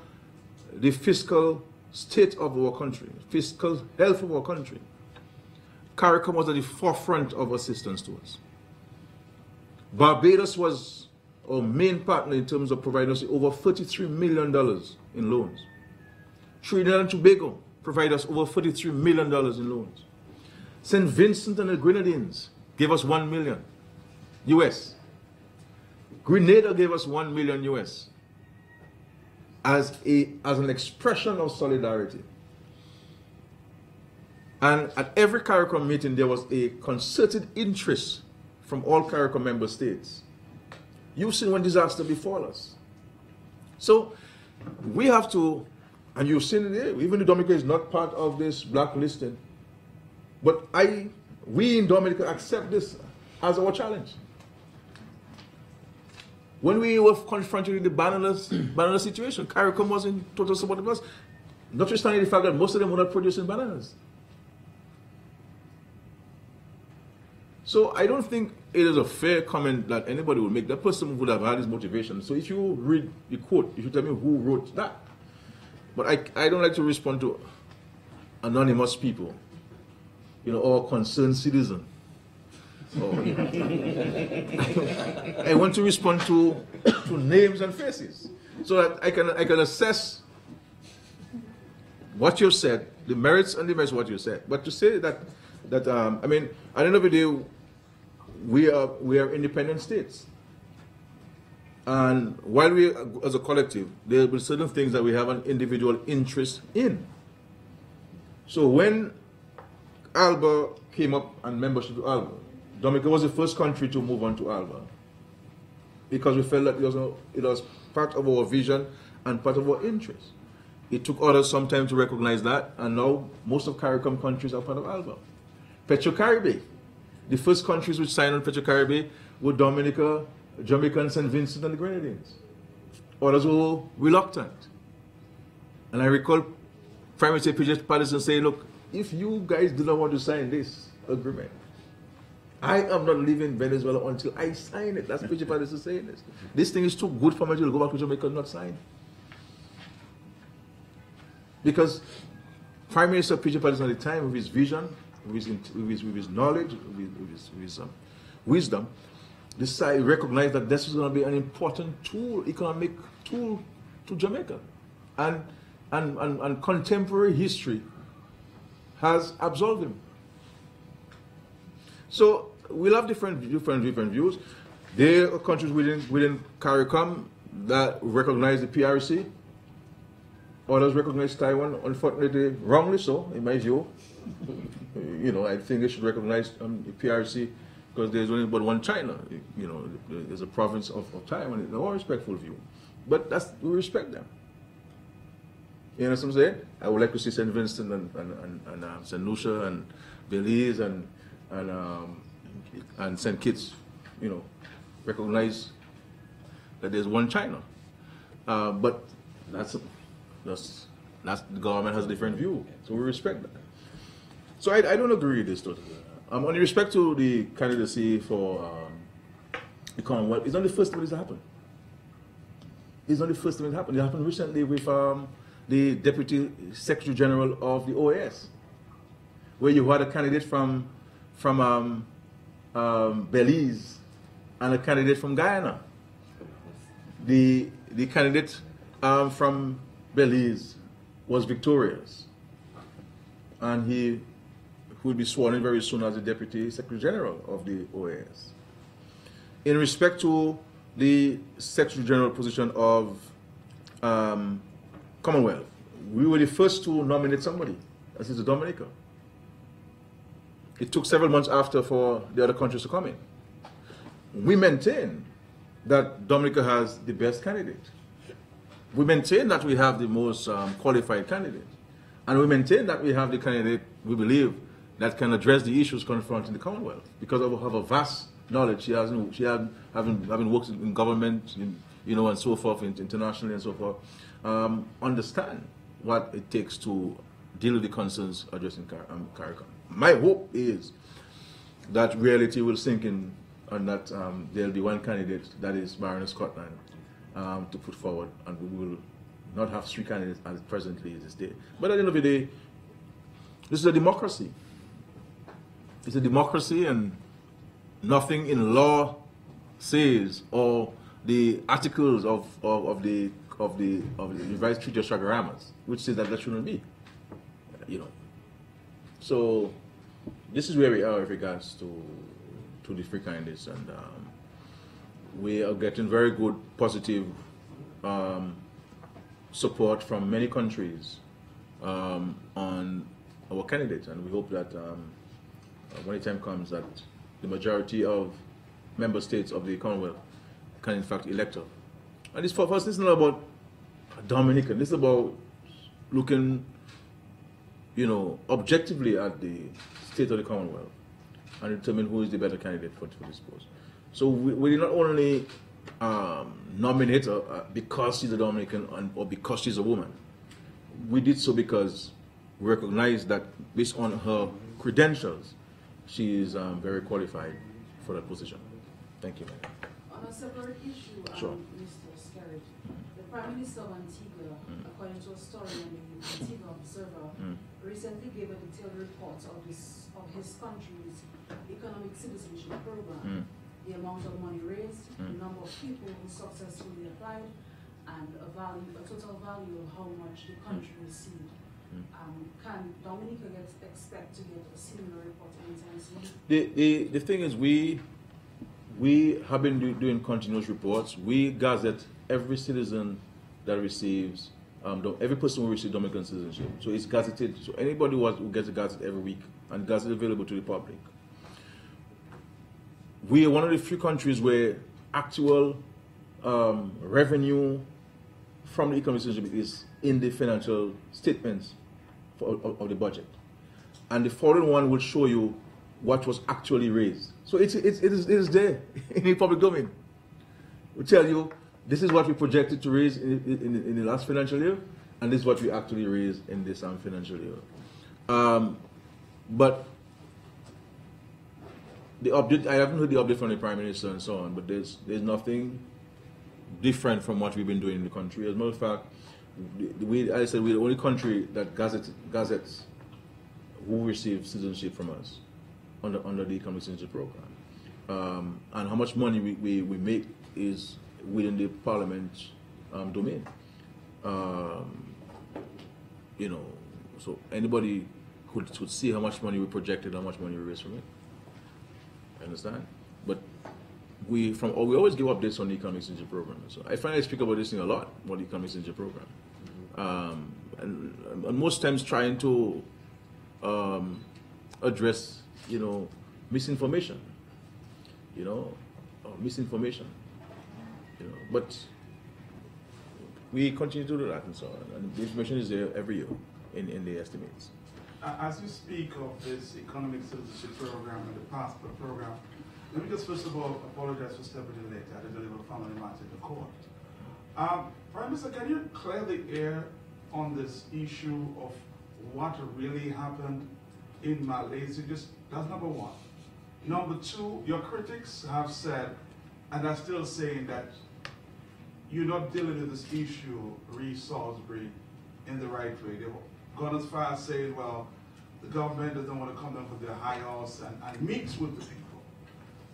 the fiscal state of our country, fiscal health of our country, CARICOM was at the forefront of assistance to us. Barbados was our main partner in terms of providing us over $33 million in loans. Trinidad and Tobago provided us over $33 million in loans. St. Vincent and the Grenadines gave us $1 million US. Grenada gave us $1 million US as an expression of solidarity. And at every CARICOM meeting, there was a concerted interest from all CARICOM member states. You've seen when disaster befall us. So we have to, and you've seen it here, even though Dominica is not part of this blacklisting, but we in Dominica accept this as our challenge. When we were confronted with the banana situation, CARICOM was in total support of us, notwithstanding the fact that most of them were not producing bananas. So I don't think it is a fair comment that anybody would make. That person would have had his motivation. So if you read the quote, you should tell me who wrote that. But I don't like to respond to anonymous people, or concerned citizen. I want to respond to names and faces, so that I can assess what you said, the merits and demerits of what you said. But to say that I mean, at the end of the day, we are independent states, and while we as a collective, there will be certain things that we have an individual interest in. So when ALBA came up and membership to ALBA, Dominica was the first country to move on to ALBA because we felt that it was part of our vision and part of our interest. It took others some time to recognize that, and now most of CARICOM countries are part of ALBA. Petro-Caribbean, the first countries which signed on Petro-Caribbean were Dominica, Jamaica, and St. Vincent and the Grenadines. Others were reluctant. And I recall Prime Minister P.J. Patterson saying, look, if you guys do not want to sign this agreement, I am not leaving Venezuela until I sign it. That's P.J. Patterson saying this. This thing is too good for me to go back to Jamaica and not sign. Because Prime Minister P.J. Patterson at the time, with his vision, with his knowledge, with his wisdom, decided, recognized that this was going to be an important economic tool to Jamaica. And contemporary history has absolved him. So we'll have different views. There are countries within CARICOM that recognize the PRC. Others recognize Taiwan, unfortunately, wrongly so, in my view. I think they should recognize the PRC because there's only but one China. You know, there's a province of Taiwan. They're all respectful of you, but we respect them. You know what I'm saying? I would like to see St. Vincent and St. Lucia and Belize and St. Kitts, you know, recognize that there's one China. But that's the government has a different view, so we respect that. So I don't agree with this totally. On respect to the candidacy for the Commonwealth, it's not the first time this happened. It's not the first time it happened. It happened recently with the Deputy Secretary General of the OAS, where you had a candidate from Belize and a candidate from Guyana. The candidate from Belize was victorious, and he will be sworn in very soon as the Deputy Secretary General of the OAS. In respect to the Secretary General position of Commonwealth, we were the first to nominate somebody, as is Dominica. It took several months after for the other countries to come in. We maintain that Dominica has the best candidate. We maintain that we have the most qualified candidate. And we maintain that we have the candidate, we believe, that can address the issues confronting the Commonwealth. Because of her vast knowledge, she having worked in government, you know, and so forth, internationally and so forth, understand what it takes to deal with the concerns addressing CARICOM. My hope is that reality will sink in and that there'll be one candidate, that is Baroness Scotland, to put forward, and we will not have three candidates as presently is this day. But at the end of the day, this is a democracy. It's a democracy, and nothing in law says, or the articles of the revised treaty of Shagaramas, which says that shouldn't be, you know. So this is where we are with regards to the free candidates, and we are getting very good, positive support from many countries on our candidates, and we hope that when the time comes that the majority of member states of the Commonwealth can in fact elect her. And this, for us, this is not about a Dominican. This is about looking, you know, objectively at the state of the Commonwealth and determine who is the better candidate for this post. So we did not only nominate her because she's a Dominican or because she's a woman. We did so because we recognize that based on her credentials, she is very qualified for that position. Thank you. On a separate issue, sure. Mr. Skerritt, the Prime Minister of Antigua, according to a story in the Antigua Observer, recently gave a detailed report of his country's economic citizenship program, the amount of money raised, the number of people who successfully applied, and a total value of how much the country received. Can Dominica expect to get a similar report anytime soon? The thing is, we have been doing continuous reports. We gazette every citizen that receives, every person who receives Dominican citizenship. So it's gazetted. So anybody who gets a gazette every week, and gazette available to the public. We are one of the few countries where actual revenue from the economic citizenship is in the financial statements of the budget. And the following one will show you what was actually raised. So it is there in the public domain. We tell you, this is what we projected to raise in the last financial year, and this is what we actually raised in this financial year. But the update, I haven't heard the update from the Prime Minister and so on, but there's nothing different from what we've been doing in the country. As a matter of fact, we're the only country that gazettes who receive citizenship from us under the economic citizenship program. And how much money we make is within the Parliament domain. You know, so anybody could see how much money we projected, how much money we raised from it. Understand? But we always give updates on the economic citizenship program. So I find I speak about this thing a lot, about the economic citizenship program. And most times trying to address, you know, misinformation. you know, or misinformation, you know. But we continue to do that and so on. And the information is there every year in the estimates. As you speak of this economic citizenship program and the passport program, let me just first of all apologize for stepping in late. I didn't have a family matter to court. Prime Minister, can you clear the air on this issue of what really happened in Malaysia? That's number one. Number two, your critics have said, and are still saying, that you're not dealing with this issue, Reece Salisbury, in the right way. They've gone as far as saying, well, the government doesn't want to come down from their high horse and meet with the people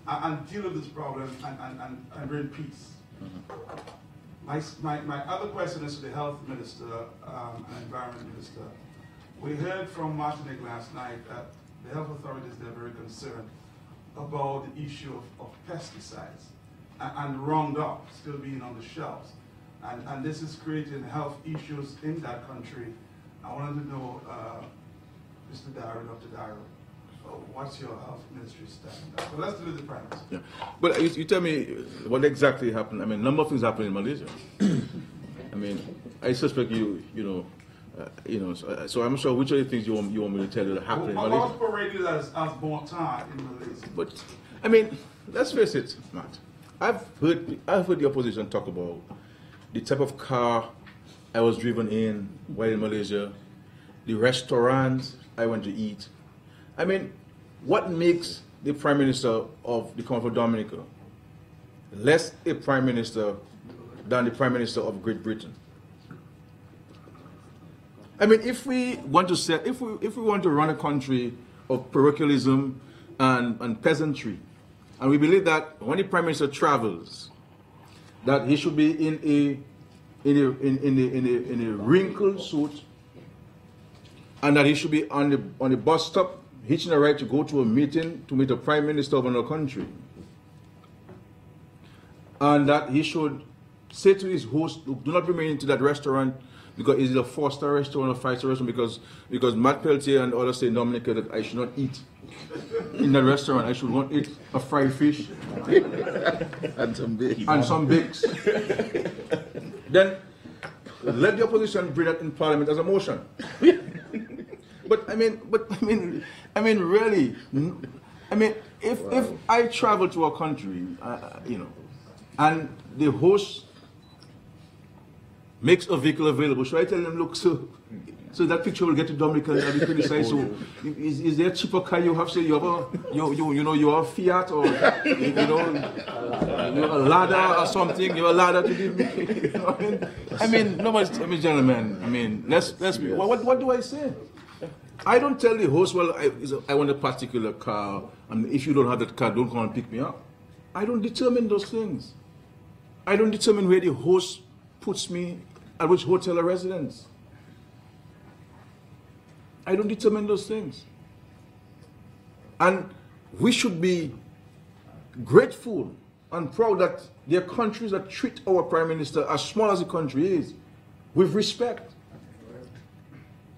and deal with this problem and bring peace. My other question is to the Health Minister and Environment Minister. We heard from Martinique last night that the health authorities, they're very concerned about the issue of pesticides and Roundup still being on the shelves. And this is creating health issues in that country. I wanted to know, Mr. Darrow, Dr. Darrow, what's your health ministry stand on that? So let's do the Prime Minister. Yeah. But you tell me what exactly happened. I mean, a number of things happened in Malaysia. I mean, I suspect you know, so I'm sure which of the things you want me to tell you that happened in Malaysia. I was paraded as bon temps in Malaysia. But, I mean, let's face it, Matt. I've heard the opposition talk about the type of car I was driven in while in Malaysia, the restaurants I went to eat. I mean, what makes the Prime Minister of the Commonwealth of Dominica less a Prime Minister than the Prime Minister of Great Britain? I mean, if we want to run a country of parochialism and peasantry, and we believe that when the Prime Minister travels, that he should be in a wrinkled suit, and that he should be on the bus stop hitching a ride to go to a meeting to meet the Prime Minister of another country, and that he should say to his host, do not bring me into that restaurant because it's a 4-star restaurant or 5-star restaurant, because Matt Peltier and others say in Dominica that I should not eat in that restaurant. I should want to eat a fried fish and some bakes. And some bakes. Then let the opposition bring that in Parliament as a motion. But I mean, really, I mean, if I travel to a country, you know, and the host makes a vehicle available, should I tell them, look, so that picture will get to Dominica and be criticized? So is there a cheaper car you have? Say you have a Fiat, or you know, a Lada or something. You have a Lada to give me. You know, I mean, nobody, gentlemen. I mean, let's be. What do I say? I don't tell the host, well, I want a particular car, and if you don't have that car, don't come and pick me up. I don't determine those things. I don't determine where the host puts me, at which hotel or residence. I don't determine those things. And we should be grateful and proud that there are countries that treat our Prime Minister, as small as the country is, with respect.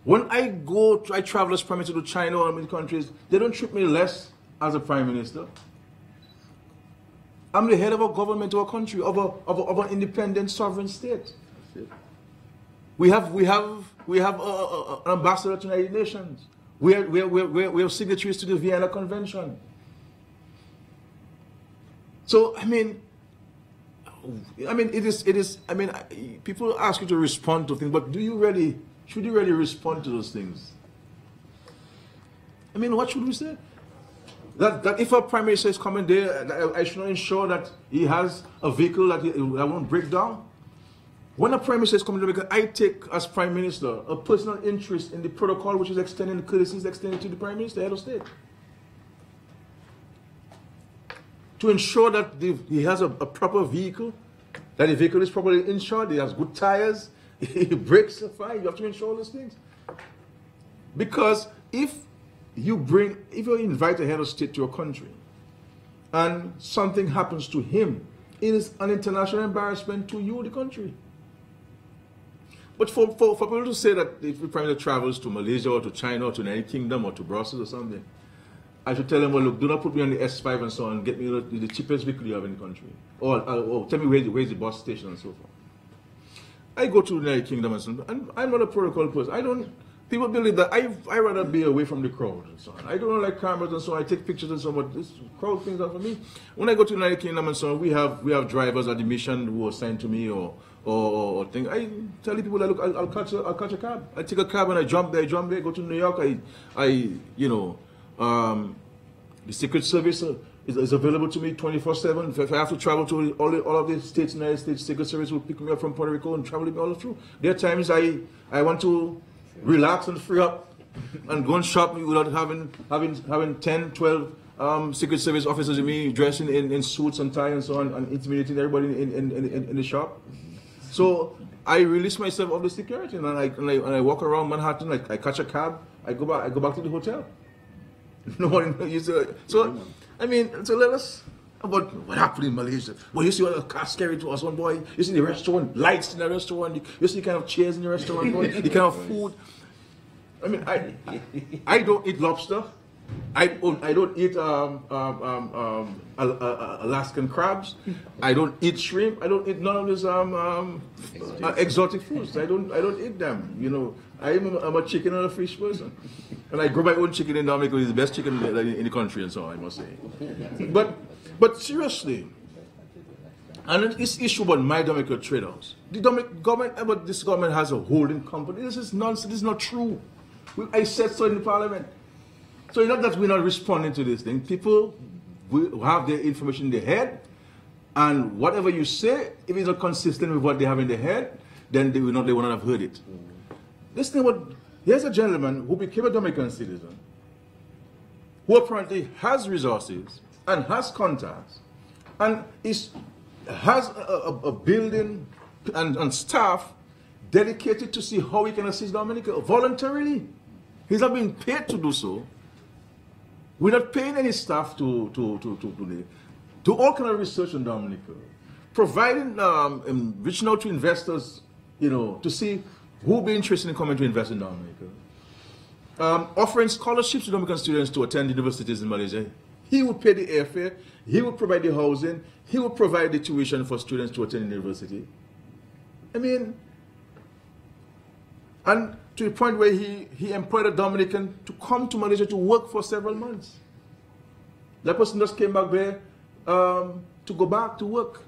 When I travel as Prime Minister to China or many countries, they don't treat me less as a Prime Minister. I'm the head of a government or a country, of an independent sovereign state. We have an ambassador to the United Nations. We have signatories to the Vienna Convention. So I mean, it is. I mean, people ask you to respond to things, but should you really respond to those things? I mean, what should we say? That if a Prime Minister is coming there, I should not ensure that he has a vehicle that won't break down. When a Prime Minister is coming to Dominica, I take, as Prime Minister, a personal interest in the protocol which is extending, the courtesies extended to the Prime Minister, head of state. To ensure that he has a proper vehicle, that the vehicle is properly insured, he has good tires, he brakes are fine. You have to ensure those things. Because if you invite a head of state to a country and something happens to him, it is an international embarrassment to you, the country. But for people to say that if the Prime Minister travels to Malaysia or to China or to the United Kingdom or to Brussels or something, I should tell them, well, look, do not put me on the S5 and so on, get me the cheapest vehicle you have in the country. Or tell me where's the bus station and so forth. I go to the United Kingdom and so on, and I'm not a protocol person. People believe that I rather be away from the crowd and so on. I don't like cameras and so on. I take pictures and so on, but this crowd things are for me. When I go to the United Kingdom and so on, we have drivers at the mission who are assigned to me or things. I tell the people that, look, I'll catch a cab. I take a cab and I jump there, go to New York. The Secret Service is available to me 24/7. If I have to travel to all of the states, United States, Secret Service will pick me up from Puerto Rico and travel with me all through. There are times I want to relax and free up and go and shop without having 10, 12 Secret Service officers with me dressing in suits and tie and so on and intimidating everybody in the shop. So I release myself of the security and I walk around Manhattan. I catch a cab. I go back to the hotel. No one knows. So I mean, so let us about what happened in Malaysia. Well, you see what a car carried to us, one boy. You see the restaurant, lights in the restaurant. You see the kind of chairs in the restaurant, boy. The kind of food. I mean, I don't eat lobster. I don't eat Alaskan crabs. I don't eat shrimp. I don't eat none of these exotic foods. I don't eat them. You know, I'm a chicken and a fish person, and I grow my own chicken in Dominica. It's the best chicken in the country, and so on, I must say. But seriously, and this issue about my Dominica trade house, the government, this government has a holding company. This is nonsense. This is not true. I said so in the parliament. So it's not that we're not responding to this thing. People will have their information in their head, and whatever you say, if it's not consistent with what they have in their head, then they will not have heard it. This thing, here's a gentleman who became a Dominican citizen, who apparently has resources and has contacts, and has a building and staff dedicated to see how he can assist Dominica voluntarily. He's not being paid to do so. We're not paying any staff to do all kind of research on Dominica, providing reaching out to investors, you know, to see who will be interested in coming to invest in Dominica, offering scholarships to Dominican students to attend universities in Malaysia. He would pay the airfare, he would provide the housing, he would provide the tuition for students to attend university. I mean, and to the point where he employed a Dominican to come to Malaysia to work for several months. That person just came back there to go back to work.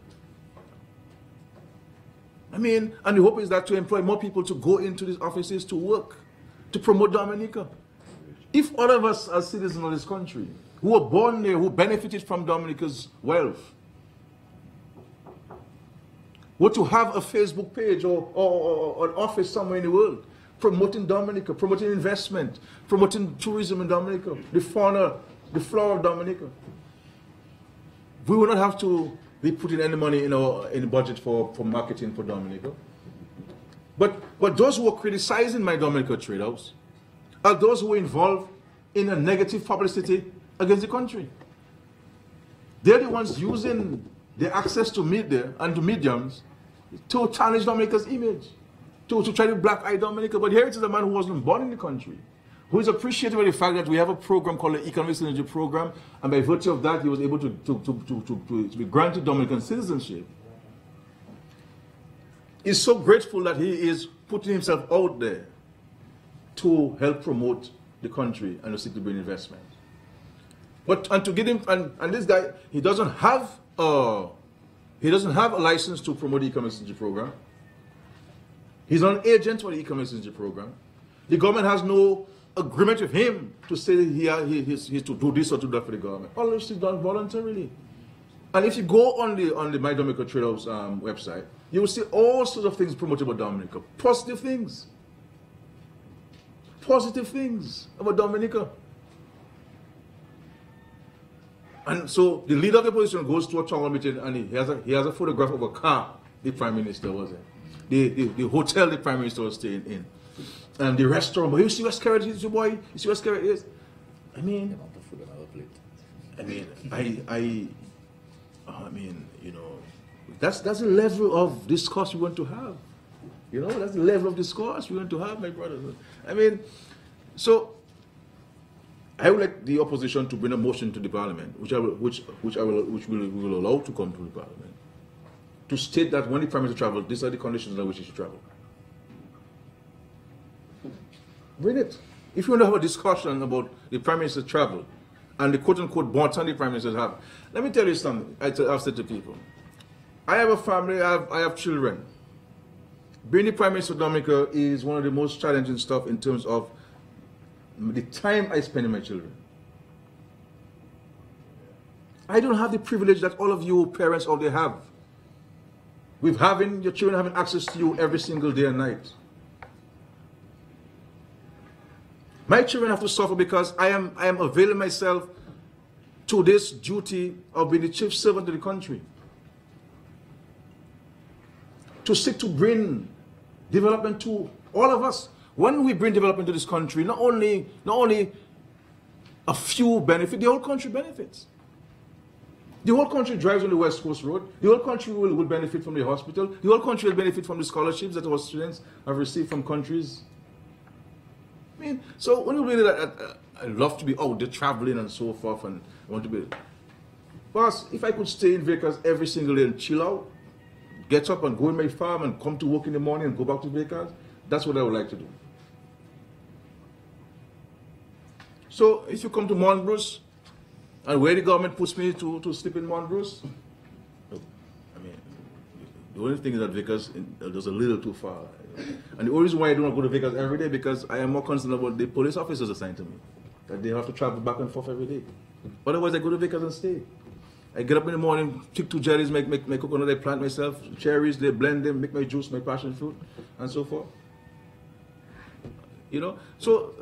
I mean, and the hope is that to employ more people to go into these offices to work, to promote Dominica. If all of us are citizens of this country, who were born there, who benefited from Dominica's wealth, were to have a Facebook page or an office somewhere in the world, promoting Dominica, promoting investment, promoting tourism in Dominica, the fauna, the flora of Dominica, we will not have to be putting any money in the budget for marketing for Dominica. But those who are criticizing my Dominica trade house are those who are involved in a negative publicity against the country. They're the ones using their access to media and to mediums to tarnish Dominica's image, to try to black-eye Dominica. But here it is a man who wasn't born in the country, who is appreciated by the fact that we have a program called the Economic Synergy Program, and by virtue of that, he was able to be granted Dominican citizenship. He's so grateful that he is putting himself out there to help promote the country and to seek to bring investment. And to get him, and this guy, he doesn't have a license to promote the Economic Synergy Program. He's not an agent for the Economic Synergy Program. The government has no agreement with him to say he's to do this or to do that for the government. All this is done voluntarily. And if you go on the My Dominica Trade House website, you will see all sorts of things promoted about Dominica. Positive things. Positive things about Dominica. And so the leader of the opposition goes to a town meeting and he has a photograph of a car the Prime Minister was in. The hotel the Prime Minister was staying in. And the restaurant, but you see what Scarrett is, boy? You see what Scarrett is? I mean, you know, that's the level of discourse we want to have. You know, that's the level of discourse we want to have, my brothers. I mean, so I would like the opposition to bring a motion to the parliament, which we will allow to come to the parliament, to state that when the Prime Minister travels, these are the conditions under which he should travel. Bring it. If you want to have a discussion about the Prime Minister's travel and the quote-unquote bon temps the Prime Minister have, let me tell you something. I've said to people, I have a family, I have children. Being the Prime Minister of Dominica is one of the most challenging stuff in terms of the time I spend with my children. I don't have the privilege that all of you parents out there have, with having your children having access to you every single day and night. My children have to suffer because I am availing myself to this duty of being the chief servant of the country, to seek to bring development to all of us. When we bring development to this country, not only a few benefit, the whole country benefits. The whole country drives on the West Coast Road. The whole country will benefit from the hospital. The whole country will benefit from the scholarships that our students have received from countries. I mean, so when you really I love to be out there traveling and so forth, and I want to be. Boss, if I could stay in Vegas every single day and chill out, get up and go in my farm and come to work in the morning and go back to Vegas, that's what I would like to do. So if you come to Mount Bruce, and where the government puts me to sleep in Mount Bruce, I mean, the only thing is that Vegas is a little too far. And the only reason why I do not go to Vegas every day because I am more concerned about the police officers assigned to me, that they have to travel back and forth every day. Otherwise, I go to Vegas and stay. I get up in the morning, pick 2 jellies, make coconut, I plant myself, cherries, they blend them, make my juice, my passion fruit, and so forth. You know, so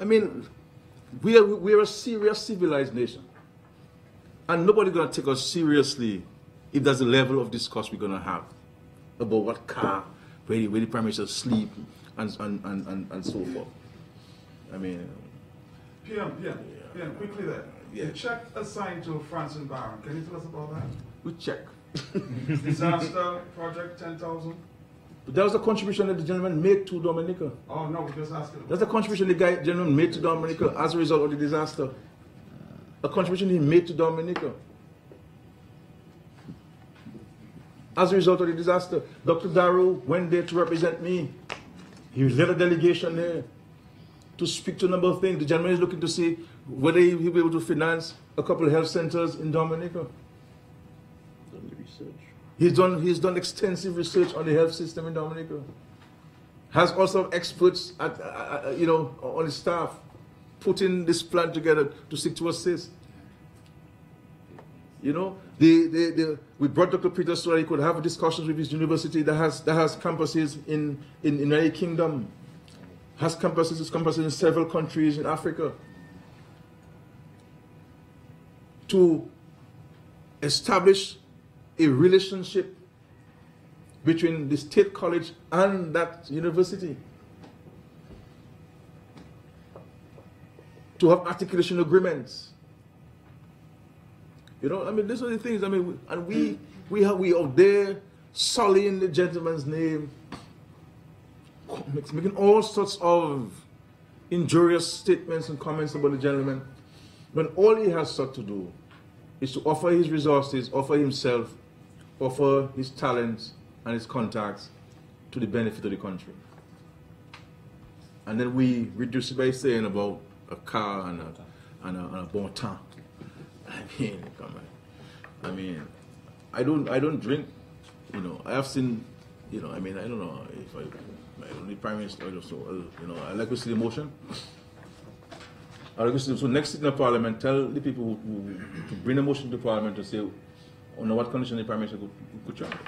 I mean, we are a serious civilized nation, and nobody's gonna take us seriously if there's a level of discourse we're gonna have about what car, where the Prime Minister sleep, and so forth. I mean, PM, quickly there. Yeah. The check assigned to Francis Barron. Can you tell us about that? we check. Disaster project 10,000. But that was the contribution that the gentleman made to Dominica. Oh no, we're just asking. That's the contribution the gentleman made to Dominica as a result of the disaster. A contribution he made to Dominica as a result of the disaster. Dr. Darrow went there to represent me. He led a delegation there to speak to a number of things. The gentleman is looking to see whether he'll be able to finance a couple of health centers in Dominica. Done the research. He's done extensive research on the health system in Dominica. Has also experts on his staff putting this plan together to seek to assist. You know, we brought Dr. Peter so that he could have discussions with his university that has campuses in the United Kingdom, has campuses in several countries in Africa, to establish a relationship between the state college and that university, to have articulation agreements. You know, I mean, these are the things. I mean, and we out there sullying the gentleman's name, making all sorts of injurious statements and comments about the gentleman, when all he has sought to do is to offer his resources, offer himself, offer his talents and his contacts to the benefit of the country. And then we reduce it by saying about a car and a bon temps. I mean, I don't drink. You know, I have seen. You know, I mean, I don't know if I don't need Prime Minister. So you know, I like to see the motion. I like to see. So next in the Parliament, tell the people who to bring a motion to Parliament to say under what condition the Prime Minister could travel.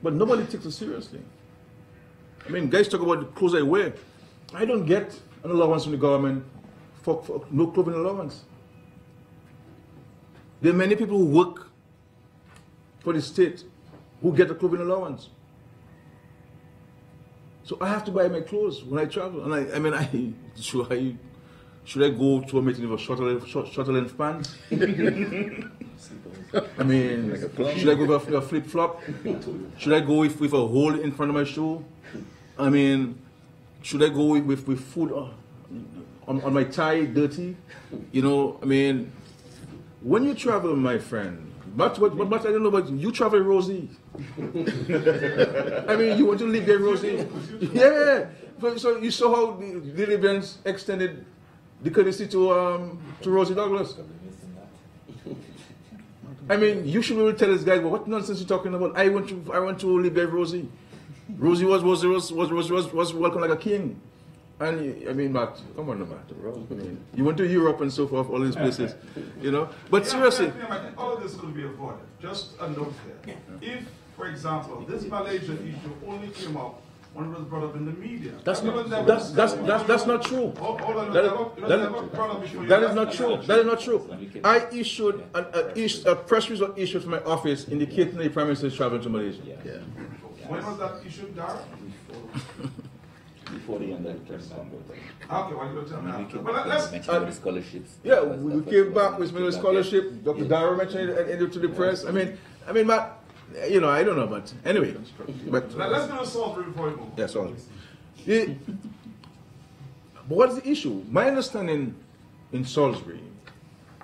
But nobody takes it seriously. I mean, guys talk about the clothes I wear. I don't get an allowance from the government for no clothing allowance. There are many people who work for the state who get a clothing allowance. So I have to buy my clothes when I travel. And should I go to a meeting with a shorter length pants? I mean, should I go with a flip flop? Should I go with a hole in front of my shoe? I mean, should I go with food on my tie dirty. You know, I mean, when you travel, my friend, but I don't know, but you travel, Rosie. I mean, you want to live there, Rosie? Yeah. So you saw how the Libyans extended the courtesy to Rosie Douglas. I mean, you should really tell this guy, well, what nonsense you talking about? I want to live there, Rosie. Rosie was welcome like a king. And I mean, Matt, come on, Matt. I mean, you went to Europe and so forth, all these places, you know. But seriously, I think all of this could be avoided. Just a note here. If, for example, this Malaysian issue only came up when it was brought up in the media, that's not true. That is not true. That is not true. I issued a press release issued from my office indicating the Prime Minister is traveling to Malaysia. Yeah. When was that issued, Dara? Before the end of the term. Okay, well, you don't tell me. We came But back let's. and mentioned the scholarships. Yeah, we came back with a scholarship. Dr. Dara mentioned it to the press. I mean, Matt, you know, I don't know, but anyway. But Let's do a Salisbury before we move. yeah, sorry. But what is the issue? My understanding in Salisbury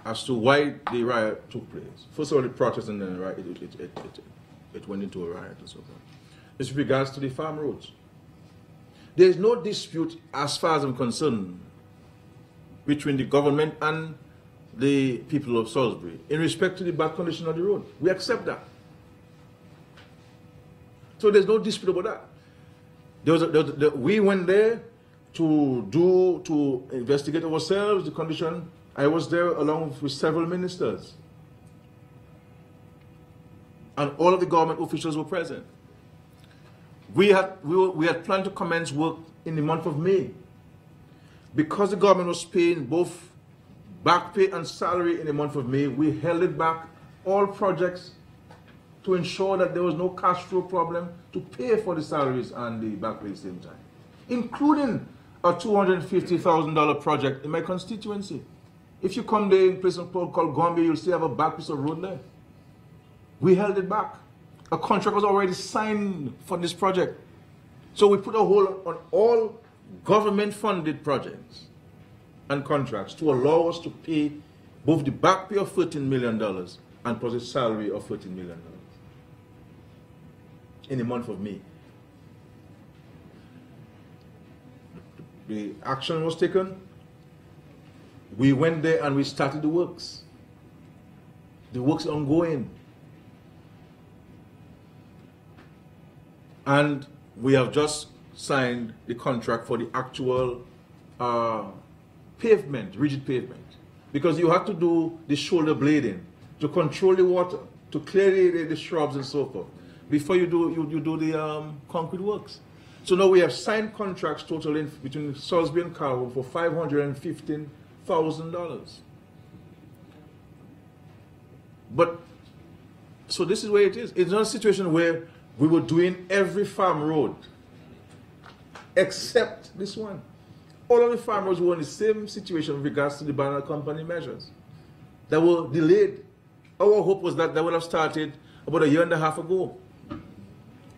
as to why the riot took place. First of all, the protest and then the riot, it went into a riot and so forth. It's with regards to the farm roads. There is no dispute, as far as I'm concerned, between the government and the people of Salisbury in respect to the bad condition of the road. We accept that. So there's no dispute about that. We went there to investigate ourselves, the condition. I was there along with several ministers. And all of the government officials were present. We had planned to commence work in the month of May. Because the government was paying both back pay and salary in the month of May, we held it back, all projects, to ensure that there was no cash flow problem to pay for the salaries and the back pay at the same time, including a $250,000 project in my constituency. If you come there in a place called Gombe, you'll see I have a back piece of road there. We held it back. A contract was already signed for this project. So we put a hold on all government-funded projects and contracts to allow us to pay both the back pay of $13 million and plus the salary of $13 million in the month of May. The action was taken. We went there and we started the works. The works are ongoing. And we have just signed the contract for the actual pavement, rigid pavement. Because you have to do the shoulder blading to control the water, to clear the shrubs and so forth, before you do the concrete works. So now we have signed contracts totaling between Salisbury and Carver for $515,000. But, so this is where it is. It's not a situation where we were doing every farm road except this one. All of the farm roads were in the same situation with regards to the banana company measures that were delayed. Our hope was that would have started about a year and a half ago.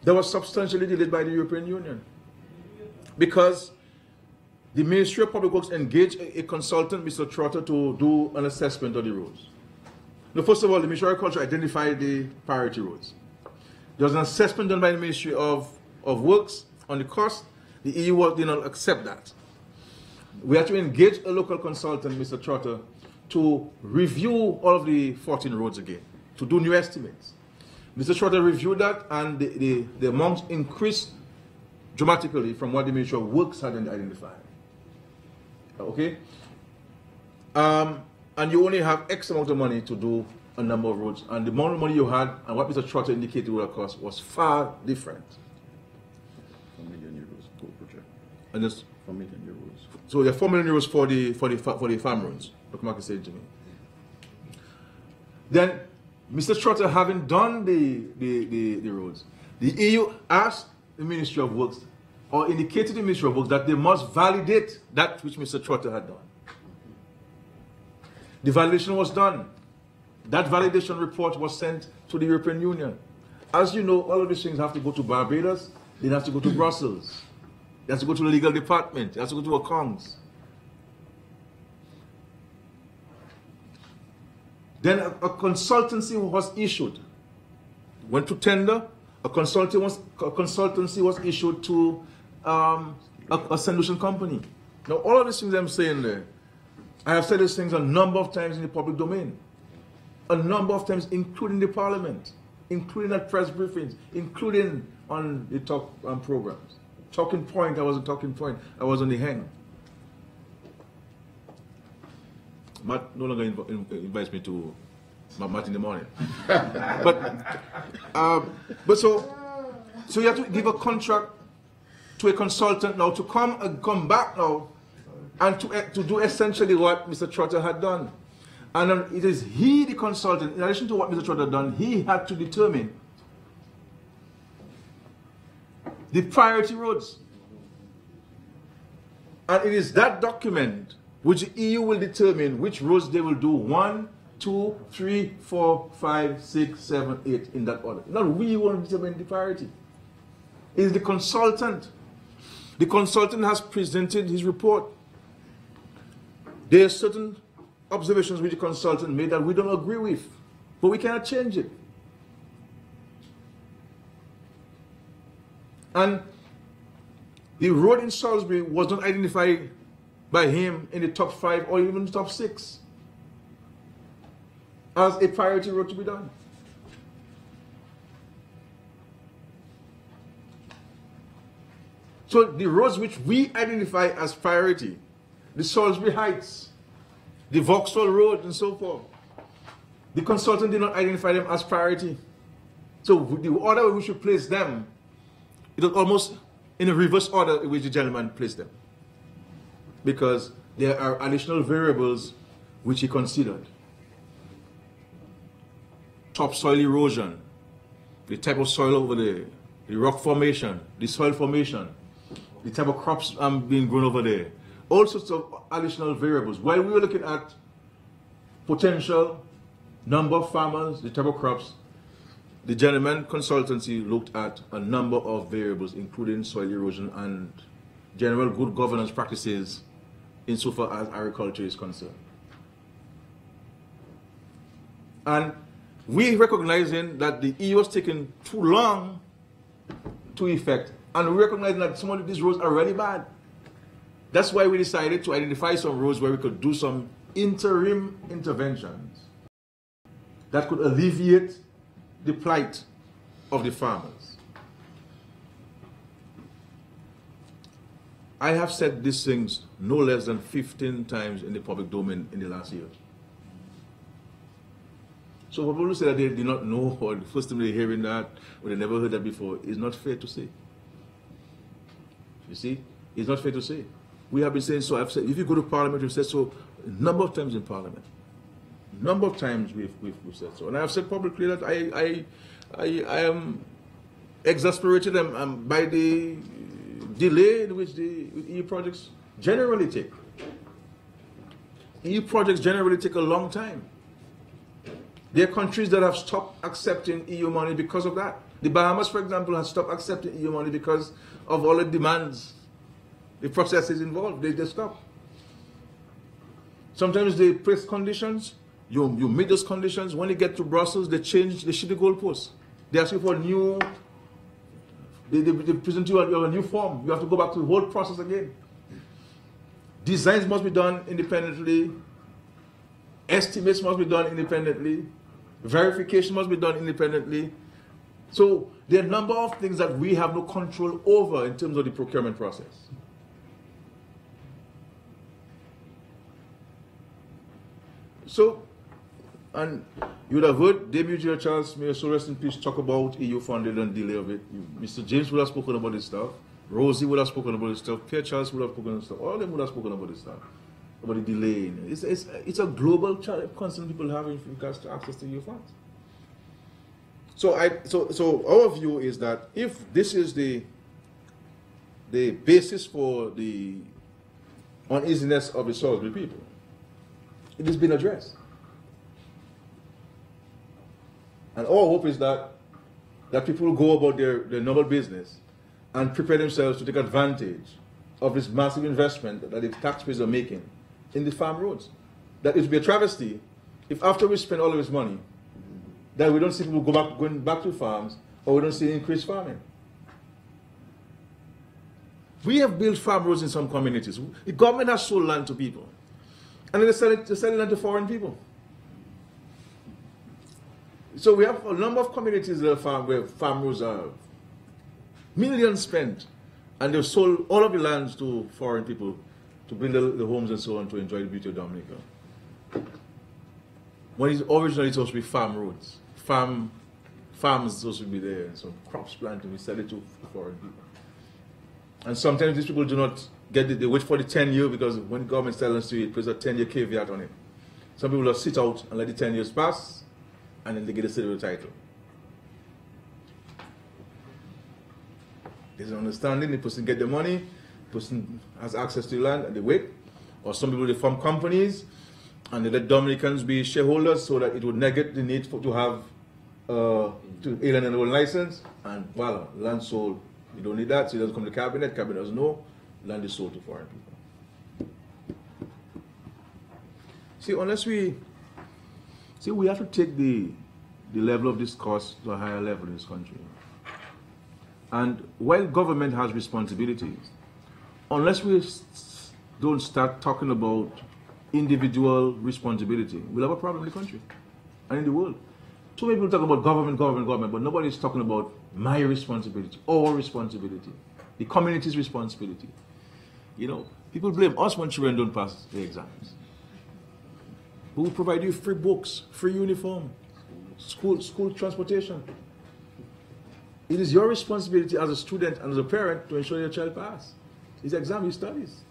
That was substantially delayed by the European Union because the Ministry of Public Works engaged a consultant, Mr. Trotter, to do an assessment of the roads. Now, first of all, the Ministry of Agriculture identified the priority roads. There was an assessment done by the Ministry of Works on the cost. The EU did not accept that. We had to engage a local consultant, Mr. Trotter, to review all of the 14 roads again, to do new estimates. Mr. Trotter reviewed that, and the amount increased dramatically from what the Ministry of Works had identified. Okay? And you only have X amount of money to do a number of roads, and the amount of money you had and what Mr. Trotter indicated would have cost was far different. 4 million euros per project. And just 4 million euros. so there are 4 million euros for the farm roads. Dr. Mark is saying to me. Then Mr. Trotter, having done the roads, the EU asked the Ministry of Works, or indicated to the Ministry of Works, that they must validate that which Mr. Trotter had done. The validation was done. That validation report was sent to the European Union. As you know, all of these things have to go to Barbados, they have to go to Brussels, they have to go to the legal department, they have to go to accounts. Then a consultancy was issued. Went to tender. A consultancy was issued to a solution company. Now, all of these things I'm saying there, I have said these things a number of times in the public domain. A number of times, including the parliament, including at press briefings, including on the talk programs. Talking point, I wasn't talking point, I was on the hang. Matt no longer invites me to Matt in the morning. but so you have to give a contract to a consultant now to come back now and to do essentially what Mr. Trotter had done. And it is he, the consultant, in addition to what Mr. Trotter had done, he had to determine the priority roads. And it is that document which the EU will determine which roads they will do 1, 2, 3, 4, 5, 6, 7, 8 in that order. Not we want to determine the priority. It is the consultant. The consultant has presented his report. There are certain observations which the consultant made that we don't agree with, but we cannot change it. And the road in Salisbury was not identified by him in the top 5 or even the top 6 as a priority road to be done. So the roads which we identify as priority, the Salisbury Heights, the Vauxhall Road and so forth, the consultant did not identify them as priority. So the order in which we place them, it was almost in a reverse order in which the gentleman placed them. Because there are additional variables which he considered. Topsoil erosion, the type of soil over there, the rock formation, the soil formation, the type of crops being grown over there. All sorts of additional variables. While we were looking at potential number of farmers, the type of crops, the gentleman consultancy looked at a number of variables, including soil erosion and general good governance practices insofar as agriculture is concerned. And we recognizing that the EU was taking too long to effect, and we recognizing that some of these roads are really bad. That's why we decided to identify some roads where we could do some interim interventions that could alleviate the plight of the farmers. I have said these things no less than 15 times in the public domain in the last year. So for people who say that they do not know, or the first time they're hearing that, or they never heard that before, is not fair to say. You see, it's not fair to say. We have been saying so. I've said, if you go to Parliament, we've said so a number of times in Parliament. A number of times we've said so. And I have said publicly that I am exasperated by the delay in which the EU projects generally take. EU projects generally take a long time. There are countries that have stopped accepting EU money because of that. The Bahamas, for example, has stopped accepting EU money because of all the demands, the processes involved. They stop. Sometimes they place conditions. You meet those conditions. When you get to Brussels, they shift the goalposts. They ask you for a new. They present you a new form. You have to go back to the whole process again. Designs must be done independently. Estimates must be done independently. Verification must be done independently. So there are a number of things that we have no control over in terms of the procurement process. So, and you would have heard Deputy Charles, may so rest in peace, talk about EU funding and delay of it. Mr. James would have spoken about this stuff. Rosie would have spoken about this stuff. Pierre Charles would have spoken about this stuff. All of them would have spoken about this stuff. About the delay. It's a global concern people have in regards to access to EU funds. So our view is that if this is the basis for the uneasiness of the Salisbury people, it has been addressed. And our hope is that people go about their normal business and prepare themselves to take advantage of this massive investment that the taxpayers are making in the farm roads. That it would be a travesty if after we spend all of this money, that we don't see people going back to farms, or we don't see increased farming. We have built farm roads in some communities. The government has sold land to people, and then they sell land to foreign people. So we have a number of communities where farm roads are millions spent, and they've sold all of the lands to foreign people to build the homes and so on to enjoy the beauty of Dominica. When it's originally supposed to be farm roads, farms supposed to be there, and some crops planted, we sell it to foreign people. And sometimes these people do not get it, they wait for the 10 years, because when the government tells us to, it puts a 10-year caveat on it. Some people just sit out and let the 10 years pass, and then they get a silver title. There's an understanding, the person get the money, the person has access to the land, and they wait. Or some people, they form companies, and they let Dominicans be shareholders so that it would negate the need to have to alien and own license, and voila, land sold. You don't need that, so it doesn't come to cabinet doesn't know, land is sold to foreign people. See, we have to take the level of discourse to a higher level in this country. And while government has responsibilities, unless we don't start talking about individual responsibility, we'll have a problem in the country and in the world. Too many people talk about government, but nobody's talking about my responsibility, our responsibility, the community's responsibility. You know, people blame us when children don't pass the exams. Who will provide you free books, free uniform, school transportation? It is your responsibility as a student and as a parent to ensure your child passes his exam, his studies.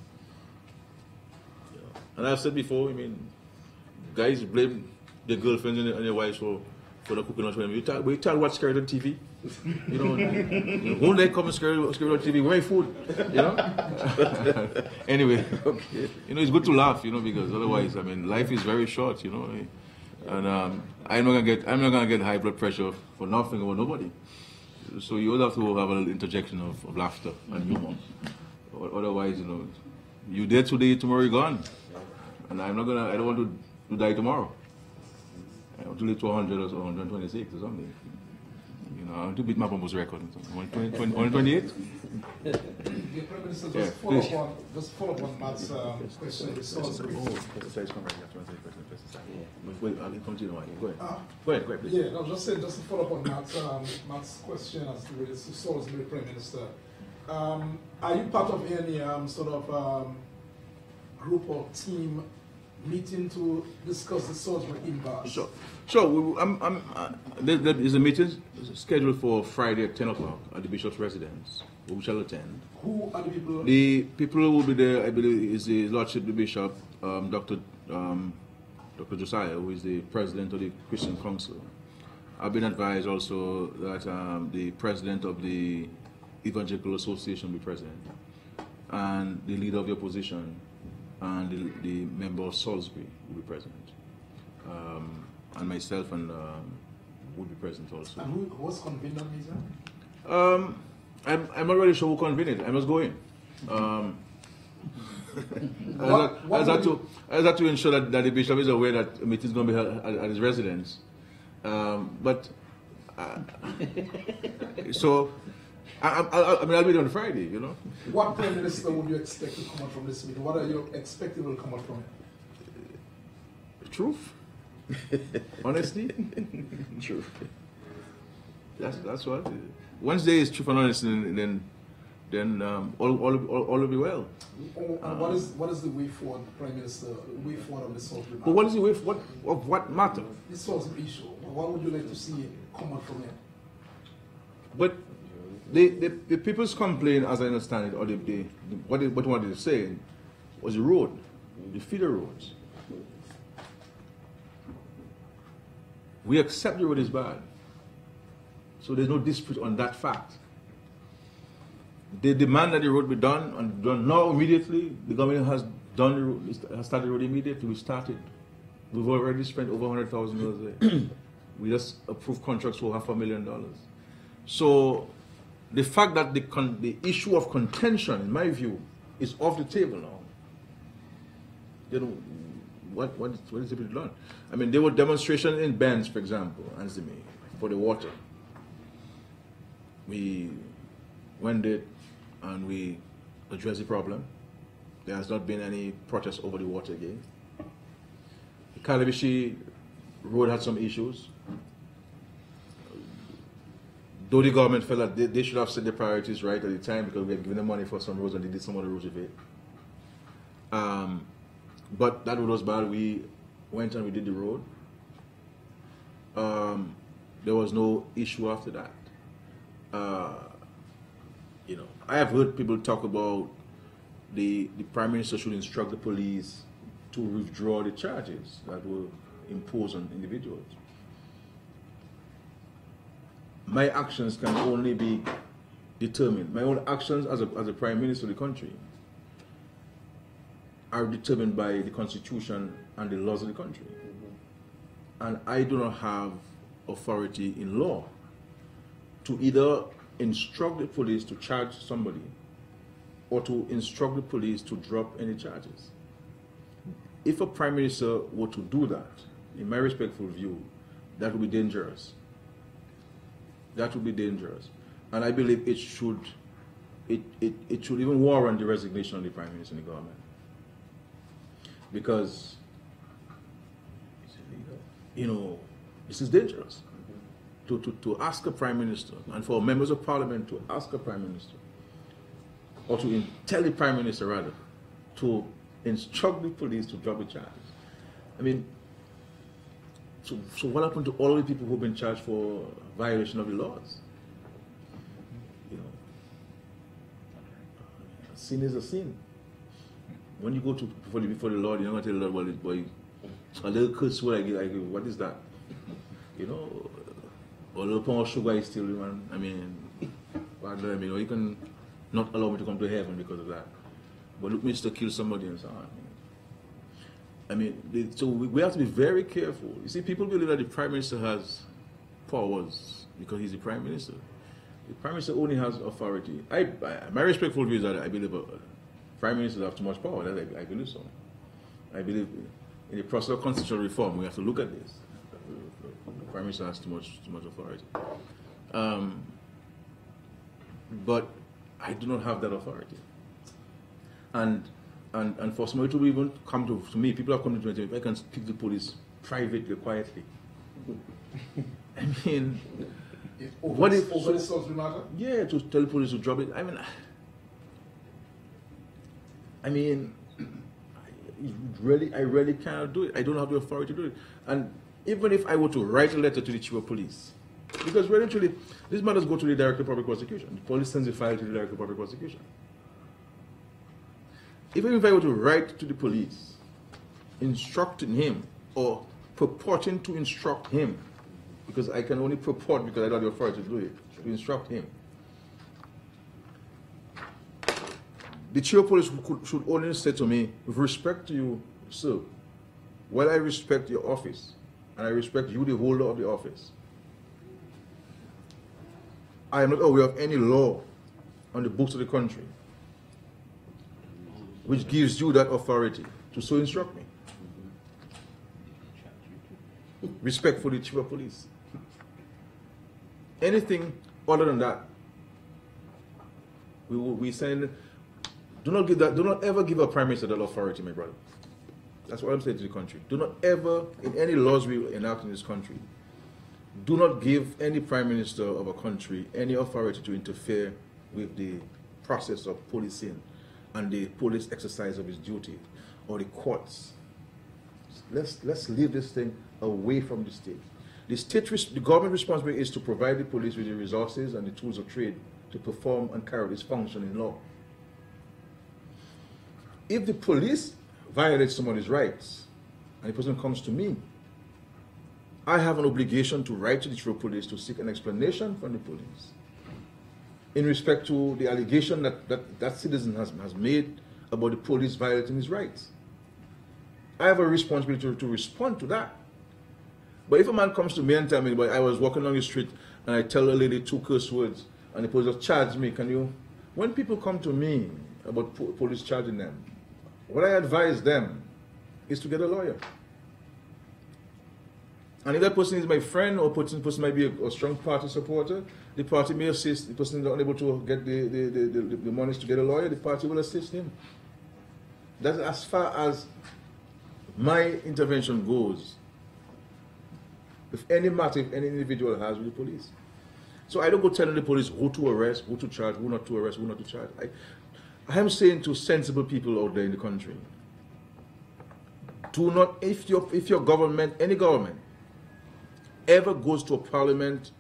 And I've said before, I mean, guys blame their girlfriends and their wives for the cooking lunch. We tell what's scared on TV. You know, whole day come and scared on TV, where food, you know? Anyway, okay. You know, it's good to laugh, you know, because otherwise, I mean, life is very short, you know. And I'm not gonna get high blood pressure for nothing or nobody. So you always have to have a little interjection of laughter and humor. Otherwise, you know, you dead today, tomorrow you're gone. And I don't want to die tomorrow. I want to live to 100 or 126 or something. You know, I want to beat my Bumbo's record. 128? The Prime Minister, just follow up on Matt's question. Go ahead, please. Yeah, no, just to follow up on Matt's question as to Salisbury Prime Minister. Are you part of any sort of group or team meeting to discuss the Salisbury impasse? Sure. There is a meeting scheduled for Friday at 10 o'clock at the Bishop's residence. We shall attend. Who are the people? The people who will be there, I believe, is the Lordship the Bishop, Dr. Josiah, who is the president of the Christian Council. I've been advised also that the president of the Evangelical Association will be present, and the leader of the opposition, and the member of Salisbury will be present, and myself and will be present also. And who was convened on this? I'm not really sure who convened it. I must go in. I have to ensure that the bishop is aware that the meeting is going to be held at his residence. So, I'll be there on Friday, you know. What Prime Minister would you expect to come out from this meeting? What are you expecting will come out from it? Truth. Honesty. Truth. That's what. Wednesday is truth and honesty, and then all will be well. And what is the way forward, Prime Minister? The way forward of the Salisbury? But what is the way forward of what matter? The Salisbury issue. What would you like to see come out from it? But the people's complaint, as I understand it, or what they wanted to say, was the road, the feeder roads. We accept the road is bad, so there's no dispute on that fact. They demand that the road be done, and done now immediately. The government has done the road, has started the road immediately. We started. We've already spent over $100,000 there. We just approved contracts for $500,000. So the fact that the issue of contention, in my view, is off the table now. You know, what is to be done? I mean, there were demonstrations in Benz, for example, answer me, for the water. We went there and we addressed the problem. There has not been any protest over the water again. The Calabishi road had some issues. Though the government felt that they should have set their priorities right at the time because we had given them money for some roads and they did some other roads with it. But that road was bad. We went and we did the road. There was no issue after that. You know, I have heard people talk about the Prime Minister should instruct the police to withdraw the charges that were imposed on individuals. My actions can only be determined. My own actions as a Prime Minister of the country are determined by the Constitution and the laws of the country. And I do not have authority in law to either instruct the police to charge somebody or to instruct the police to drop any charges. If a Prime Minister were to do that, in my respectful view, that would be dangerous. That would be dangerous. And I believe it should even warrant the resignation of the Prime Minister and the government. Because, you know, this is dangerous. To ask a Prime Minister, and for members of Parliament to ask a Prime Minister, or to tell the Prime Minister rather, to instruct the police to drop the charges. I mean, so what happened to all the people who've been charged for violation of the laws? You know, a sin is a sin. When you go to before the Lord, you're not going to tell the Lord, well, boy, a little curse word I give, what is that? You know, or a little pound of sugar is still, man. I mean, pardon me, you know, you can not allow me to come to heaven because of that. But look, me to kill somebody and so on. I mean, so we have to be very careful. You see, people believe that the Prime Minister has powers because he's the Prime Minister. The Prime Minister only has authority. My respectful view is that I believe Prime Ministers have too much power. I believe so. I believe in the process of constitutional reform, we have to look at this. The Prime Minister has too much authority. But I do not have that authority. And for somebody to even come to me, people have come to me, if I can speak to the police privately, quietly. I mean, what if over the sort of matter? Yeah, to tell the police to drop it. I mean, I really cannot do it. I don't have the authority to do it. And even if I were to write a letter to the chief of police, because really truly, these matters go to the Director of Public Prosecution. The police sends a file to the Director of Public Prosecution. Even if I were to write to the police, instructing him or purporting to instruct him, because I can only purport because I don't have the authority to do it, to instruct him. The chief of police should only say to me, with respect to you, sir, while I respect your office, and I respect you, the holder of the office, I am not aware of any law on the books of the country which gives you that authority to so instruct me. Respectfully, chief of police. Anything other than that, we send. Do not ever give a Prime Minister that authority, my brother. That's what I'm saying to the country. Do not ever, in any laws we enact in this country, do not give any Prime Minister of a country any authority to interfere with the process of policing and the police exercise of his duty, or the courts. Let's leave this thing away from the state. The government responsibility is to provide the police with the resources and the tools of trade to perform and carry this function in law. If the police violate somebody's rights, and the person comes to me, I have an obligation to write to the chief of police to seek an explanation from the police in respect to the allegation that citizen has made about the police violating his rights. I have a responsibility to respond to that. But if a man comes to me and tells me, but I was walking along the street and I tell a lady 2 curse words and the police just charge me, when people come to me about police charging them, what I advise them is to get a lawyer. And if that person is my friend or person might be a strong party supporter, the party may assist. The person is unable to get the monies to get a lawyer, the party will assist him. That's as far as my intervention goes. If any matter, if any individual has with the police. So I don't go telling the police who to arrest, who to charge, who not to arrest, who not to charge. I am saying to sensible people out there in the country, do not, if your government, any government, ever goes to a parliament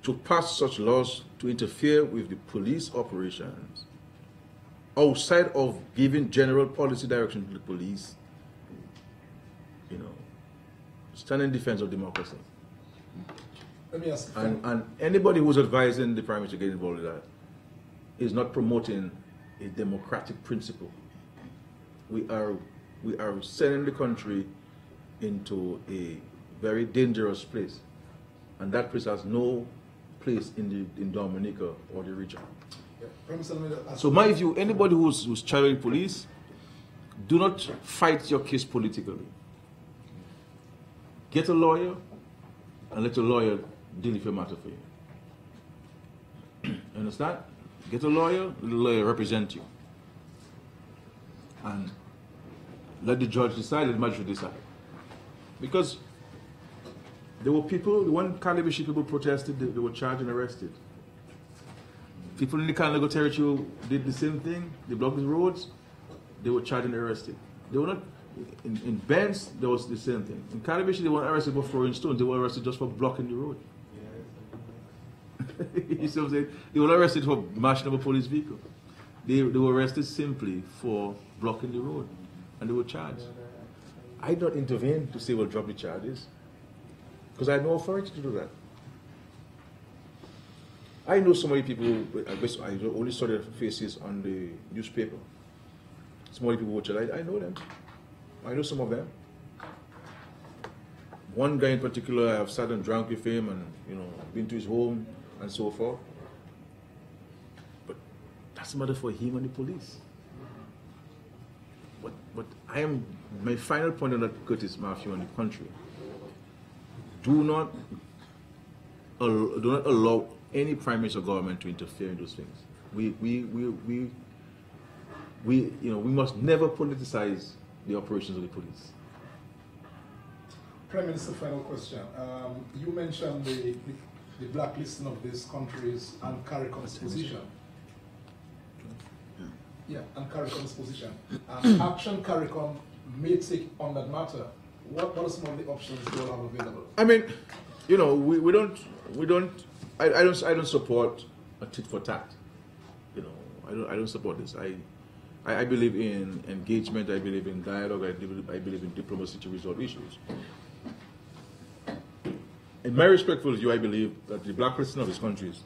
to pass such laws to interfere with the police operations, outside of giving general policy direction to the police, stand in defense of democracy. Let me ask and anybody who's advising the Prime Minister to get involved with that is not promoting a democratic principle. We are sending the country into a very dangerous place, and that place has no place in Dominica or the region. So my view, anybody who's challenging police, do not fight your case politically. Get a lawyer and let your lawyer deal with your matter for you. Understand? Get a lawyer, let the lawyer represent you. And let the judge decide, let the magistrate decide. Because there were people, when Calabishi people protested, they were charged and arrested. People in the Canada territory did the same thing, they blocked the roads, they were charged and arrested. They were not, in Benz, there was the same thing. In Calabishi, they weren't arrested for throwing stones, they were arrested just for blocking the road. You see what I'm saying? They were arrested for mashing up a police vehicle. They were arrested simply for blocking the road, and they were charged. I did not intervene to say, well, drop the charges, because I had no authority to do that. I know so many people, I only saw their faces on the newspaper. So many people watch it. I know them. I know some of them. One guy in particular, I have sat and drank with him and, been to his home and so forth. But that's a matter for him and the police. But my final point on that, Curtis, Matthew, and the country, do not allow any Prime Minister government to interfere in those things. We must never politicize the operations of the police. Prime Minister, final question. You mentioned the blacklisting of these countries and CARICOM's position. Yeah, and CARICOM's position. Action CARICOM may take on that matter. What are some of the options you all have available? I mean, I don't support a tit for tat. I don't support this. I believe in engagement. I believe in dialogue. I believe in diplomacy to resolve issues. In my respectful view, I believe that the blacklisting of these countries,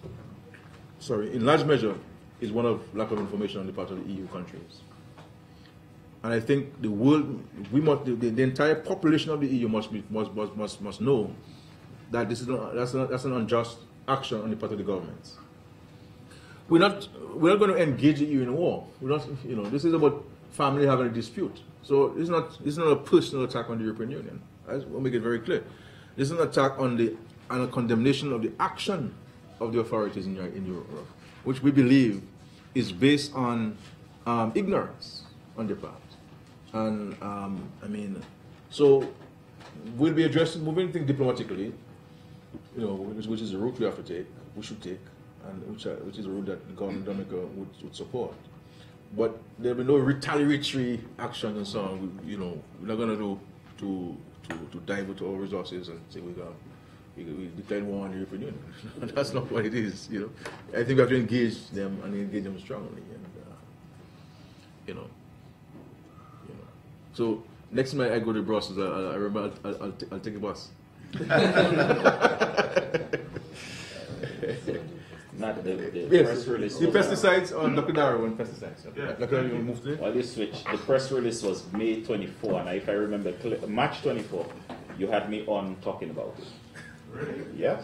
in large measure, is one of lack of information on the part of the EU countries. And I think the world, the entire population of the EU must know that that's an unjust action on the part of the governments. We're not going to engage the EU in a war. We're not, this is about family having a dispute. So it's not a personal attack on the European Union. I want to make it very clear. This is an attack on a condemnation of the action of the authorities in Europe, which we believe is based on ignorance on their part. And so we'll be moving things diplomatically, which is the route we have to take, we should take, and which is a route that the government of Dominica would support. But there'll be no retaliatory action and so on. We're not going to dive into our resources and say we declare war on the European Union. That's not what it is. I think we have to engage them and engage them strongly. And So next time I go to Brussels, I remember I'll take a bus. Not the Yes, press release. the pesticides on Dr. Darrow and pesticides. Yeah. Dr. Darrow, you moved it? Well, you switch. The press release was May 24, and if I remember, March 24, you had me on talking about it. Really? Yes.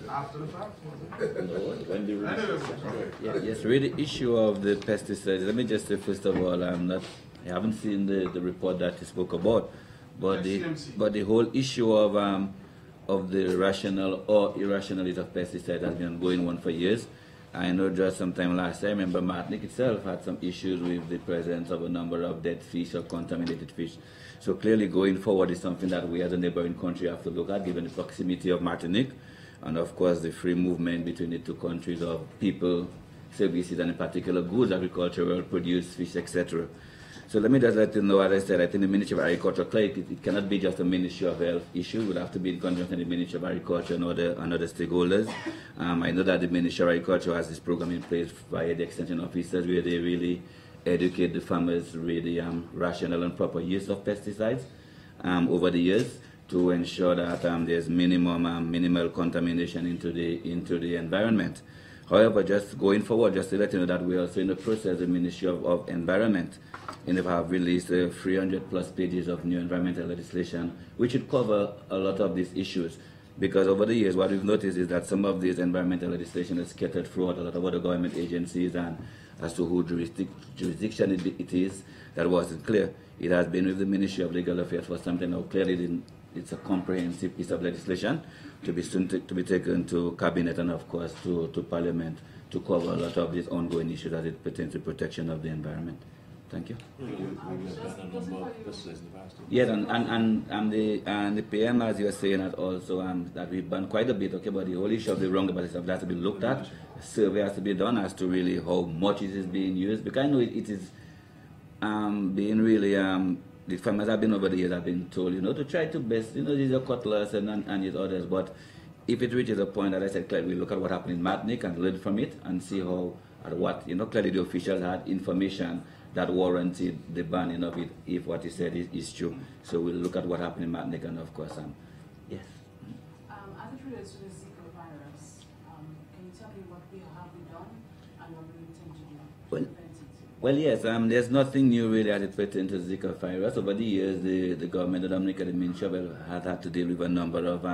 After the fact, was it? No, when the release was Okay. Yes, really, issue of the pesticides. Let me just say, first of all, I'm not I haven't seen the report that you spoke about, but SCMC. the whole issue of the rational or irrationality of pesticides has been ongoing one for years. I know just sometime last year, I remember Martinique itself had some issues with the presence of a number of dead fish or contaminated fish. So clearly going forward is something that we as a neighboring country have to look at, given the proximity of Martinique and of course the free movement between the two countries of people, services, and in particular goods, agricultural produce, fish, etc. So let me just let you know, as I said, I think the Ministry of Agriculture, it cannot be just a Ministry of Health issue. It would have to be in conjunction with the Ministry of Agriculture and other stakeholders. I know that the Ministry of Agriculture has this program in place via the extension officers where they really educate the farmers really rational and proper use of pesticides over the years to ensure that there's minimal contamination into the environment. However, just going forward, just to let you know that we're also in the process, the Ministry of Environment, and they have released 300 plus pages of new environmental legislation, which would cover a lot of these issues. Because over the years, what we've noticed is that some of these environmental legislation is scattered throughout a lot of other government agencies, and as to who jurisdiction it is, that wasn't clear. It has been with the Ministry of Legal Affairs for some time now. Clearly, it's a comprehensive piece of legislation to be taken to Cabinet and, of course, to Parliament to cover a lot of these ongoing issues as it pertains to protection of the environment. Thank you. Yes, and the PM, as you were saying, that also that we've done quite a bit, okay, but the whole issue of the roundabout stuff has to be looked at. A survey has to be done as to really how much it is being used, because I know it is being really, the farmers have been over the years have been told, to try to best, these are cutlass and these others, but if it reaches a point that I said, clearly, we look at what happened in Martinique and learn from it and see how, at what, clearly the officials had information that warranted the banning of it if what he said is true. So we'll look at what happened in Martinique and of course, yes. As it relates to the Zika virus, can you tell me what have we done and what we intend to do to prevent it? Well, yes, there's nothing new really as it pertains to Zika virus. Over the years, the government of Dominica, the Ministry of Health, has had to deal with a number of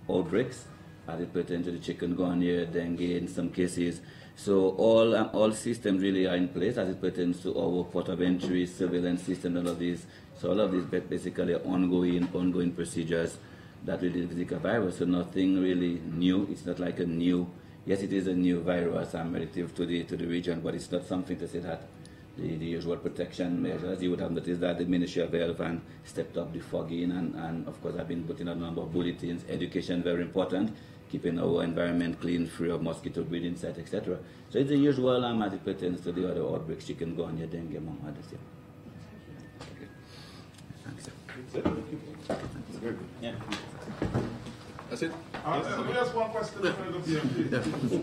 outbreaks as it pertains to the chikungunya, dengue in some cases. So all systems really are in place as it pertains to our port of entry, surveillance system, all of these. So all of these basically are ongoing procedures that really the Zika virus. So nothing really new. It's not like a new. Yes, it is a new virus relative to the region, but it's not something to say that the usual protection measures. You would have noticed that the Ministry of Health stepped up the fogging and of course have been putting a number of bulletins. Education very important. Keeping our environment clean, free of mosquito breeding sites, etc. So it's the usual as it pertains to the other outbreaks, chikungunya, dengue, among others. Yeah. Thanks. Yeah. That's it? Let me ask one question. Yeah.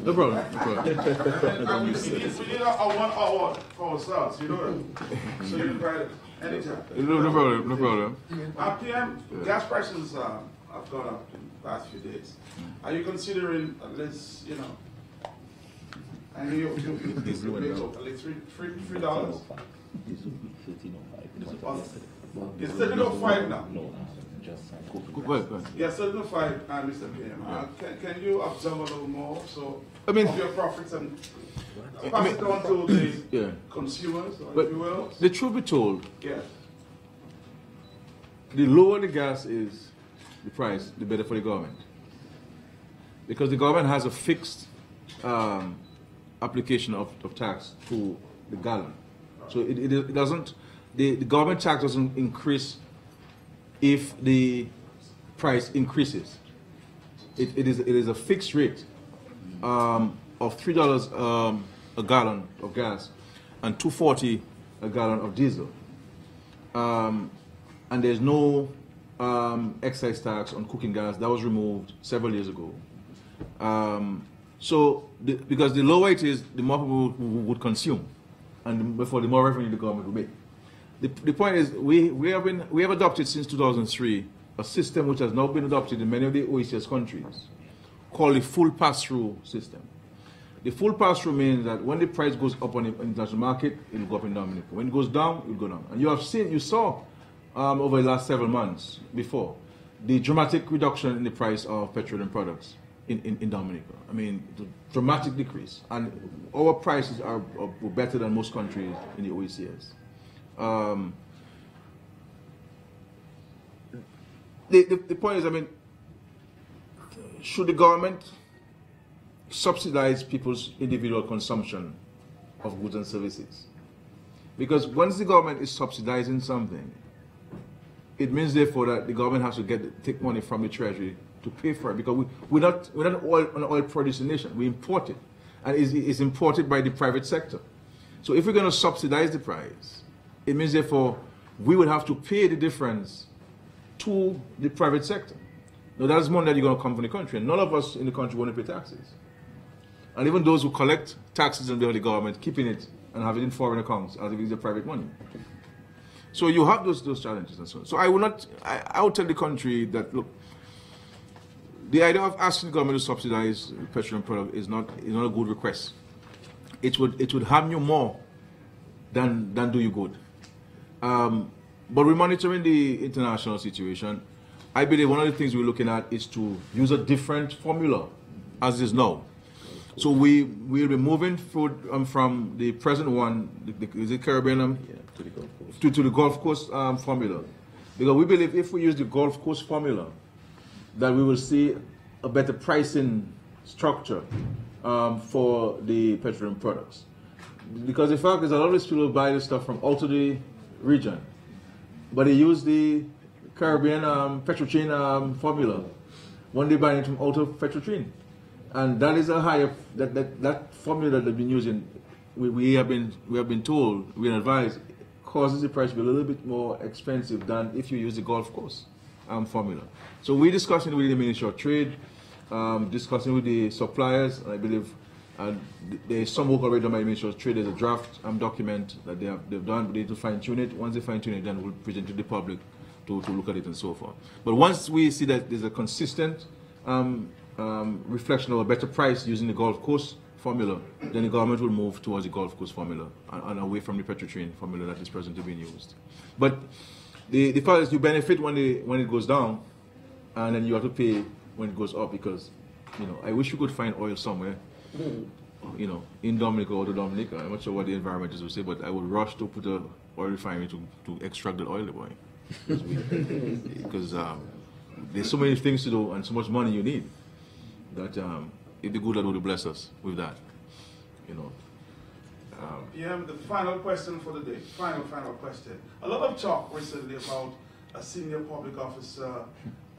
No problem. We need a 1 hour for ourselves, you know that. So you can write it anytime. No problem. PM, gas prices have gone up in the last few days. Are you considering at least, and you pay at least $3? It's $13.05 now. Go ahead. Yeah, $13.05, Mr. PM. Can you observe a little more of your profits and pass it on to the consumers, or if you will? The truth be told, Yes. the lower the gas is, the price, the better for the government. Because the government has a fixed application of tax to the gallon. So it doesn't, the government tax doesn't increase if the price increases. It is a fixed rate of $3 a gallon of gas and $2.40 a gallon of diesel. And there's no excise tax on cooking gas. That was removed several years ago. Because the lower it is, the more people would consume, and therefore the more revenue the government will make. The point is, we have adopted since 2003 a system which has now been adopted in many of the OECD countries, called the full pass-through system. The full pass-through means that when the price goes up on the international market, it will go up in Dominica. When it goes down, it will go down. And you saw over the last several months before the dramatic reduction in the price of petroleum products in Dominica. I mean, the dramatic decrease. And our prices are better than most countries in the OECS. the point is, I mean, should the government subsidize people's individual consumption of goods and services? Because once the government is subsidizing something, it means therefore that the government has to take money from the treasury to pay for it, because we're not an oil producing nation. We import it, and it's imported by the private sector. So if we're going to subsidize the price, it means therefore we would have to pay the difference to the private sector. Now that's money that you're going to come from the country, and none of us in the country want to pay taxes. And even those who collect taxes on the government, keeping it and have it in foreign accounts as if it's a private money. So you have those challenges and so on. So I would tell the country that, look, the idea of asking the government to subsidize petroleum product is not a good request. It would harm you more than do you good. But we're monitoring the international situation. I believe one of the things we're looking at is to use a different formula as is now. So we'll be moving from the present one, is it Caribbean, to the Gulf Coast. to the Gulf Coast formula. Because we believe if we use the Gulf Coast formula, that we will see a better pricing structure for the petroleum products. Because the fact is a lot of these people buy this stuff from out of the region, but they use the Caribbean Petrochain formula when they buy it from out of Petrochain. And that is a higher, that formula that they've been using, we have been told, we've been advised, causes the price to be a little bit more expensive than if you use the Gulf Coast formula. So we're discussing with the Ministry of Trade, discussing with the suppliers, and I believe there's some work already done by the Ministry of Trade. There's a draft document that they've done, but they need to fine tune it. Once they fine tune it, then we'll present it to the public to look at it and so forth. But once we see that there's a consistent reflection of a better price using the Gulf Coast formula, then the government will move towards the Gulf Coast formula and away from the Petrotrain formula that is presently being used. But the fact is you benefit when it goes down, and then you have to pay when it goes up, because, you know, I wish you could find oil somewhere, you know, in Dominica or to Dominica. I'm not sure what the environmentalists will say, but I would rush to put a oil refinery to extract the oil, boy. Because there's so many things to do and so much money you need that it'd be good that would bless us with that, you know. Yeah, the final question for the day. Final question. A lot of talk recently about a senior public officer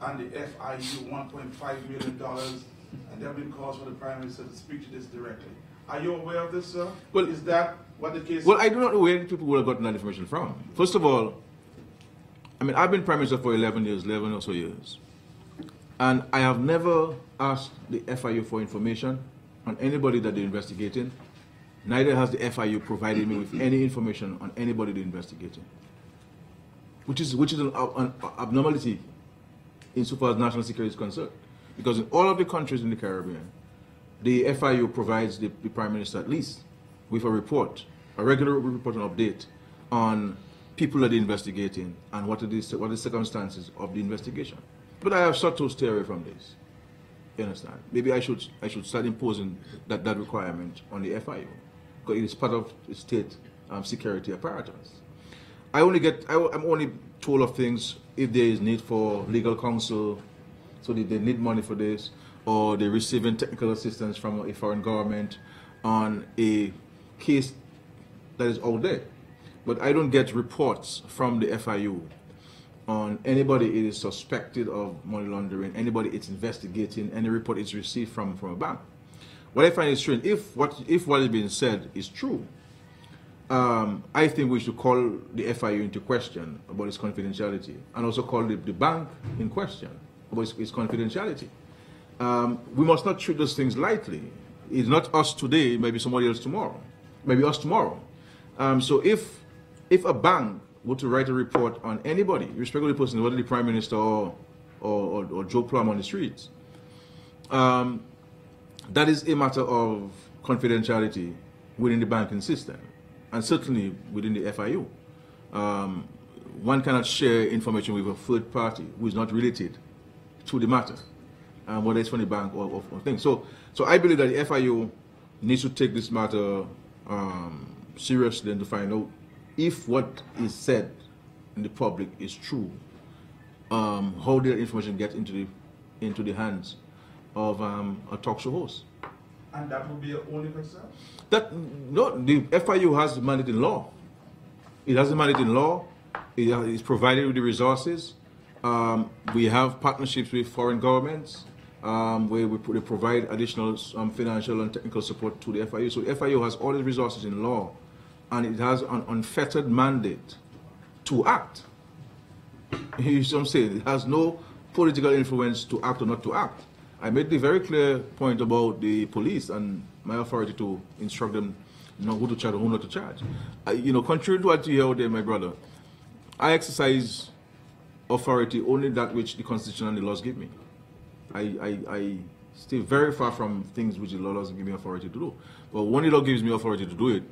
and the FIU, $1.5 million, and there have been calls for the Prime Minister to speak to this directly. Are you aware of this, sir? Well, is that what the case is? Well, I do not know where people would have gotten that information from. First of all, I mean, I've been Prime Minister for 11 or so years, and I have never asked the FIU for information on anybody that they're investigating. Neither has the FIU provided me with any information on anybody they're investigating, which is an abnormality insofar as national security is concerned. Because in all of the countries in the Caribbean, the FIU provides the Prime Minister at least with a report, a regular report and update on people that they're investigating and what are the circumstances of the investigation. But I have sought to stay away from this. You understand? Maybe I should start imposing that requirement on the FIU, because it is part of the state security apparatus. I'm only told of things if there is need for legal counsel, so they need money for this, or they're receiving technical assistance from a foreign government on a case that is out there. But I don't get reports from the FIU on anybody it is suspected of money laundering, anybody it's investigating, any report it's received from a bank. What I find is strange, if what is being said is true, I think we should call the FIU into question about its confidentiality, and also call the bank in question about its confidentiality. We must not treat those things lightly. It's not us today, maybe somebody else tomorrow, maybe us tomorrow. So if a bank were to write a report on anybody, irrespective of the person, whether the Prime Minister or Joe Plum on the streets, that is a matter of confidentiality within the banking system, and certainly within the FIU. One cannot share information with a third party who is not related to the matter, whether it's from the bank or things. So I believe that the FIU needs to take this matter seriously and to find out if what is said in the public is true, how did that information get into the hands of a talk show host? And that would be your only concern? No, the FIU has a mandate in law. It has a mandate in law. It is provided with the resources. We have partnerships with foreign governments where we provide additional financial and technical support to the FIU. So the FIU has all the resources in law, and it has an unfettered mandate to act. You see what I'm saying? It has no political influence to act or not to act. I made the very clear point about the police and my authority to instruct them, who to charge and who not to charge. Contrary to what you hear out there, my brother, I exercise authority only that which the Constitution and the laws give me. I stay very far from things which the laws give me authority to do. But when the law gives me authority to do it,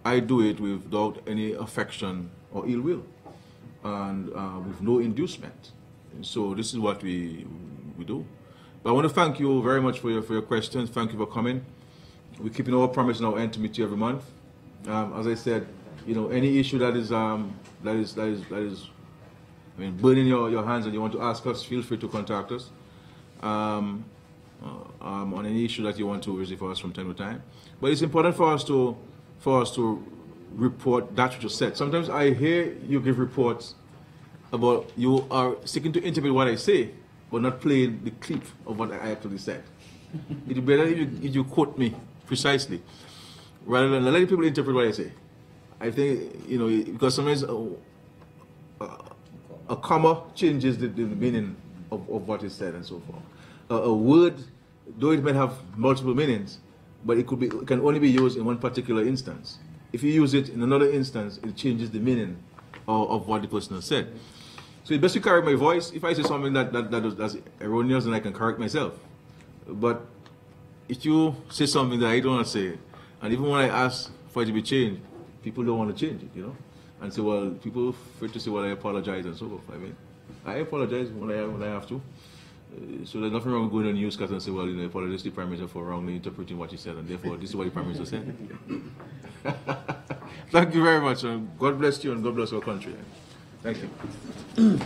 I do it without any affection or ill will, and with no inducement. And so this is what we do. But I want to thank you very much for your questions. Thank you for coming. We're keeping our promise now and to meet you every month. As I said, any issue that is burning your hands and you want to ask us, feel free to contact us on any issue that you want to raise for us from time to time. But it's important for us to report that which you said. Sometimes I hear you give reports about you are seeking to interpret what I say, but not playing the clip of what I actually said. It would be better if you quote me precisely, rather than letting people interpret what I say. I think, because sometimes a comma changes the meaning of what is said and so forth. A word, though it may have multiple meanings, but it can only be used in one particular instance. If you use it in another instance, it changes the meaning of what the person has said. So it's best to correct my voice. If I say something that's erroneous, then I can correct myself. But if you say something that I don't want to say, and even when I ask for it to be changed, people don't want to change it, and so, well, people free to say, well, I apologize and so forth. I mean, I apologize when I have to. So there's nothing wrong with going on newscast and say, well, I apologize to the Prime Minister for wrongly interpreting what he said, and therefore this is what the Prime Minister said. Thank you very much, and God bless you and God bless our country. Thank you.